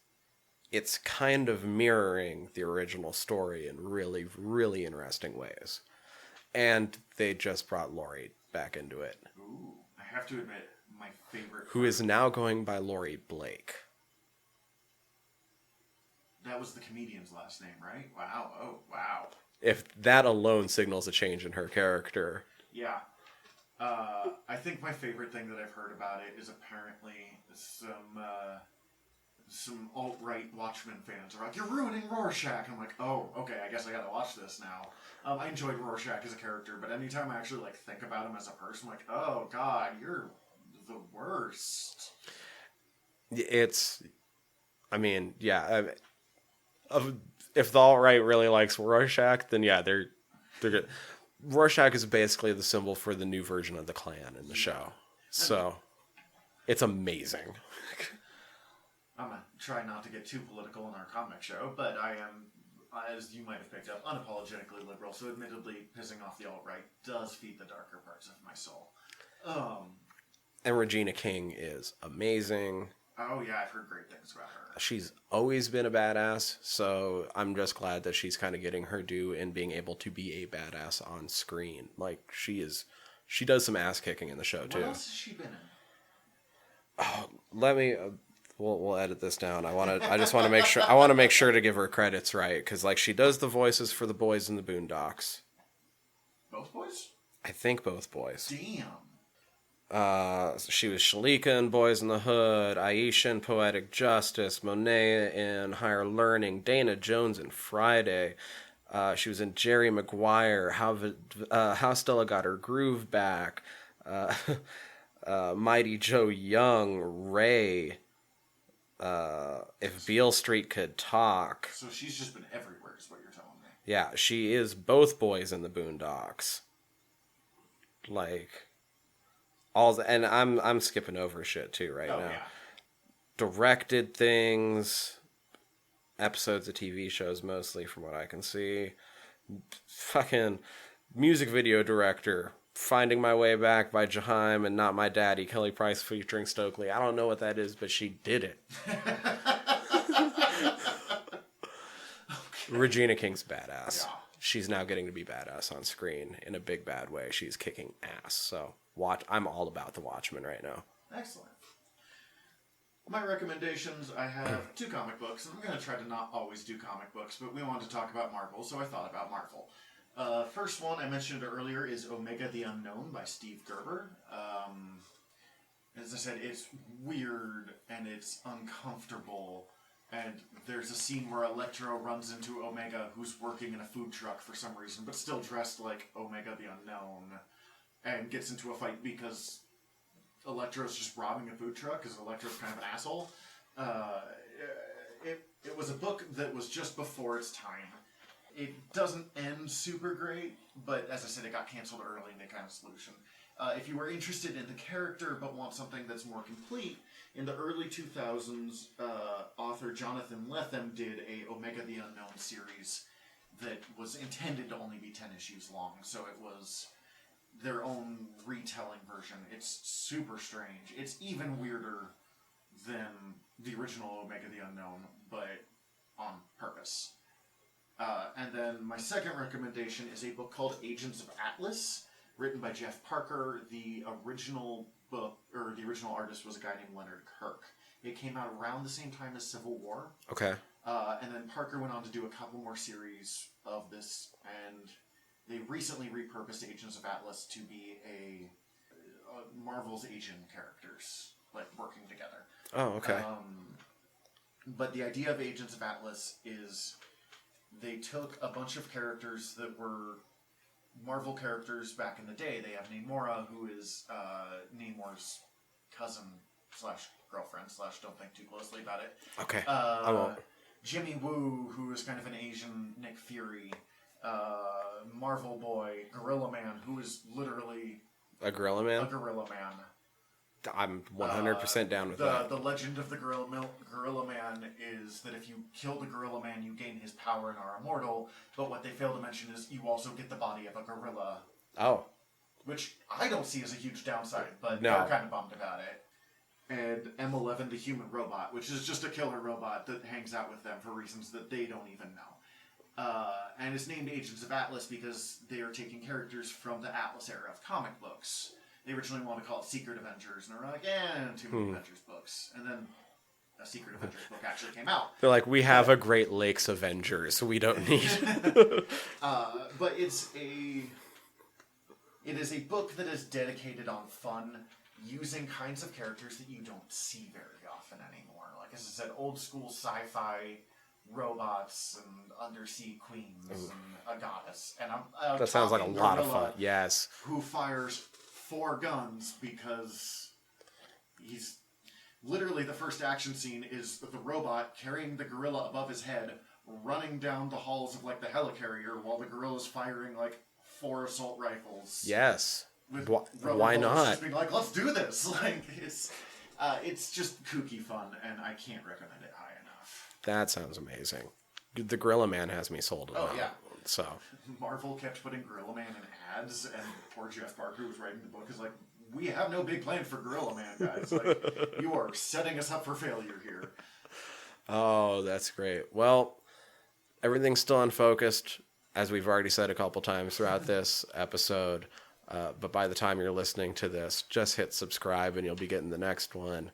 it's kind of mirroring the original story in really, really interesting ways. And they just brought Laurie back into it. Ooh, I have to admit, my favorite... Who is now going by Laurie Blake. That was the comedian's last name, right? Wow. Oh, wow. If that alone signals a change in her character. Yeah. I think my favorite thing that I've heard about it is apparently some alt-right Watchmen fans are like, you're ruining Rorschach. I'm like, oh, okay, I guess I gotta watch this now. I enjoyed Rorschach as a character, but anytime I actually think about him as a person, I'm like, oh god, you're the worst. It's, I mean, yeah. If the alt-right really likes Rorschach, then yeah, they're good. Rorschach is basically the symbol for the new version of the Klan in the show. So, it's amazing. I'm going to try not to get too political in our comic show, but I am, as you might have picked up, unapologetically liberal, so admittedly pissing off the alt-right does feed the darker parts of my soul. And Regina King is amazing. Oh, yeah, I've heard great things about her. She's always been a badass, so I'm just glad that she's kind of getting her due and being able to be a badass on screen. Like, she does some ass kicking in the show, too. What else has she been in? Let me... we'll edit this down. I just want to make sure... I want to make sure to give her credits right, because, like, she does the voices for the boys in the Boondocks. Both boys? I think both boys. Damn. She was Shalika in Boys in the Hood, Aisha in Poetic Justice, Monet in Higher Learning, Dana Jones in Friday. She was in Jerry Maguire, How Stella Got Her Groove Back, Mighty Joe Young, Ray, If Beale Street Could Talk. So she's just been everywhere, is what you're telling me. Yeah, she is both boys in the Boondocks. Like... and I'm skipping over shit too now. Yeah. Directed things, episodes of TV shows mostly, from what I can see. Fucking music video director, Finding My Way Back by Jaheim and Not My Daddy, Kelly Price featuring Stokely. I don't know what that is, but she did it. Regina King's badass. Yeah. She's now getting to be badass on screen in a big bad way. She's kicking ass. So I'm all about The Watchmen right now. Excellent. My recommendations, I have 2 comic books. I'm going to try to not always do comic books, but we wanted to talk about Marvel, so I thought about Marvel. First one I mentioned earlier is Omega the Unknown by Steve Gerber. As I said, it's weird and it's uncomfortable. And there's a scene where Electro runs into Omega, who's working in a food truck for some reason, but still dressed like Omega the Unknown, and gets into a fight because Electro's just robbing a food truck, because Electro's kind of an asshole. It was a book that was just before its time. It doesn't end super great, but as I said, it got canceled early and they kind of solution. If you were interested in the character but want something that's more complete, in the early 2000s, author Jonathan Lethem did a Omega the Unknown series that was intended to only be 10 issues long, so it was their own retelling version. It's super strange. It's even weirder than the original Omega the Unknown, but on purpose. And then my second recommendation is a book called Agents of Atlas, written by Jeff Parker. The original book, or the original artist, was a guy named Leonard Kirk. It came out around the same time as Civil War. Okay. And then Parker went on to do a couple more series of this, and they recently repurposed Agents of Atlas to be a Marvel's Asian characters, like, working together. Oh, okay. But the idea of Agents of Atlas is they took a bunch of characters that were Marvel characters back in the day. They have Namora, who is Namor's cousin / girlfriend / don't think too closely about it. Okay. I won't. Jimmy Woo, who is kind of an Asian Nick Fury. Marvel Boy, Gorilla Man, who is literally a Gorilla Man. A Gorilla Man. I'm 100% down with that. The legend of the Gorilla Man is that if you kill the Gorilla Man, you gain his power and are immortal. But what they fail to mention is you also get the body of a gorilla. Oh. Which I don't see as a huge downside, but no. They're kind of bummed about it. And M11, the human robot, which is just a killer robot that hangs out with them for reasons that they don't even know. And it's named Agents of Atlas because they are taking characters from the Atlas era of comic books. They originally wanted to call it Secret Avengers, and they were like, too many Avengers books. And then a Secret Avengers book actually came out. They're like, we have a Great Lakes Avengers, we don't need... But it is a book that is dedicated on fun, using kinds of characters that you don't see very often anymore. Like, as I said, old school sci-fi robots and undersea queens and a goddess. And that sounds like a lot of fun. Yes. Who fires 4 guns because he's literally, the first action scene is the robot carrying the gorilla above his head, running down the halls of like the helicarrier while the gorilla's firing like 4 assault rifles. Yes. Why not? Just being like, let's do this. Like, it's just kooky fun, and I can't recommend it high enough. That sounds amazing. The Gorilla Man has me sold. Oh yeah. So Marvel kept putting Gorilla Man in ads, and poor Jeff Parker, who was writing the book, is like, we have no big plan for Gorilla Man, guys. Like, you are setting us up for failure here. Oh, that's great. Well, everything's still unfocused, as we've already said a couple times throughout this episode. But by the time you're listening to this, just hit subscribe and you'll be getting the next one.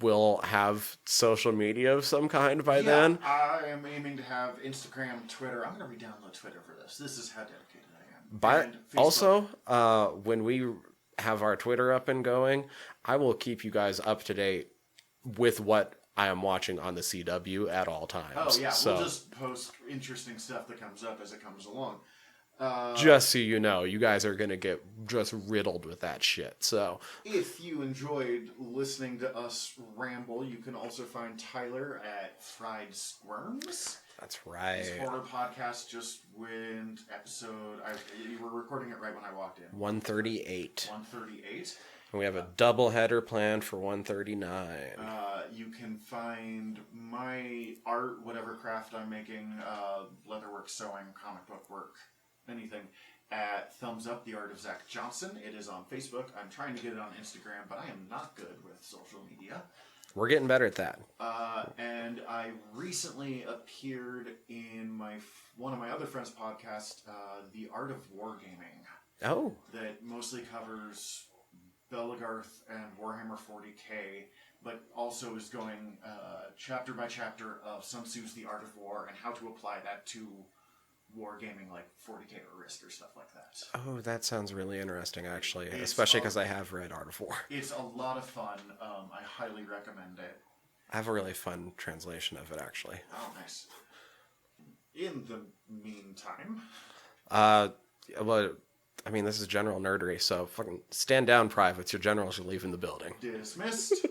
We'll have social media of some kind by then. I am aiming to have Instagram, Twitter. I'm going to re-download Twitter for this. This is how dedicated I am. But also, when we have our Twitter up and going, I will keep you guys up to date with what I am watching on the CW at all times. Oh, yeah. So, we'll just post interesting stuff that comes up as it comes along. just so you know, you guys are going to get just riddled with that shit. So, if you enjoyed listening to us ramble, you can also find Tyler at Fried Squirms. that's right. His horror podcast just went you were recording it right when I walked in. 138. 138. And we have a double header planned for 139. You can find my art, whatever craft I'm making, leatherwork, sewing, comic book work, anything, at Thumbs Up, The Art of Zach Johnson. It is on Facebook. I'm trying to get it on Instagram, but I am not good with social media. We're getting better at that. And I recently appeared in one of my other friends' podcasts, The Art of Wargaming. Oh. That mostly covers Belagarth and Warhammer 40k, but also is going chapter by chapter of Sun Tzu's The Art of War and how to apply that to wargaming, like 40k or Risk or stuff like that. Oh, that sounds really interesting, actually, especially because I have read Art of War. It's a lot of fun. I highly recommend it. I have a really fun translation of it, actually. Oh, nice. In the meantime... well, I mean, this is general nerdery, so fucking stand down, privates. Your generals are leaving the building. Dismissed.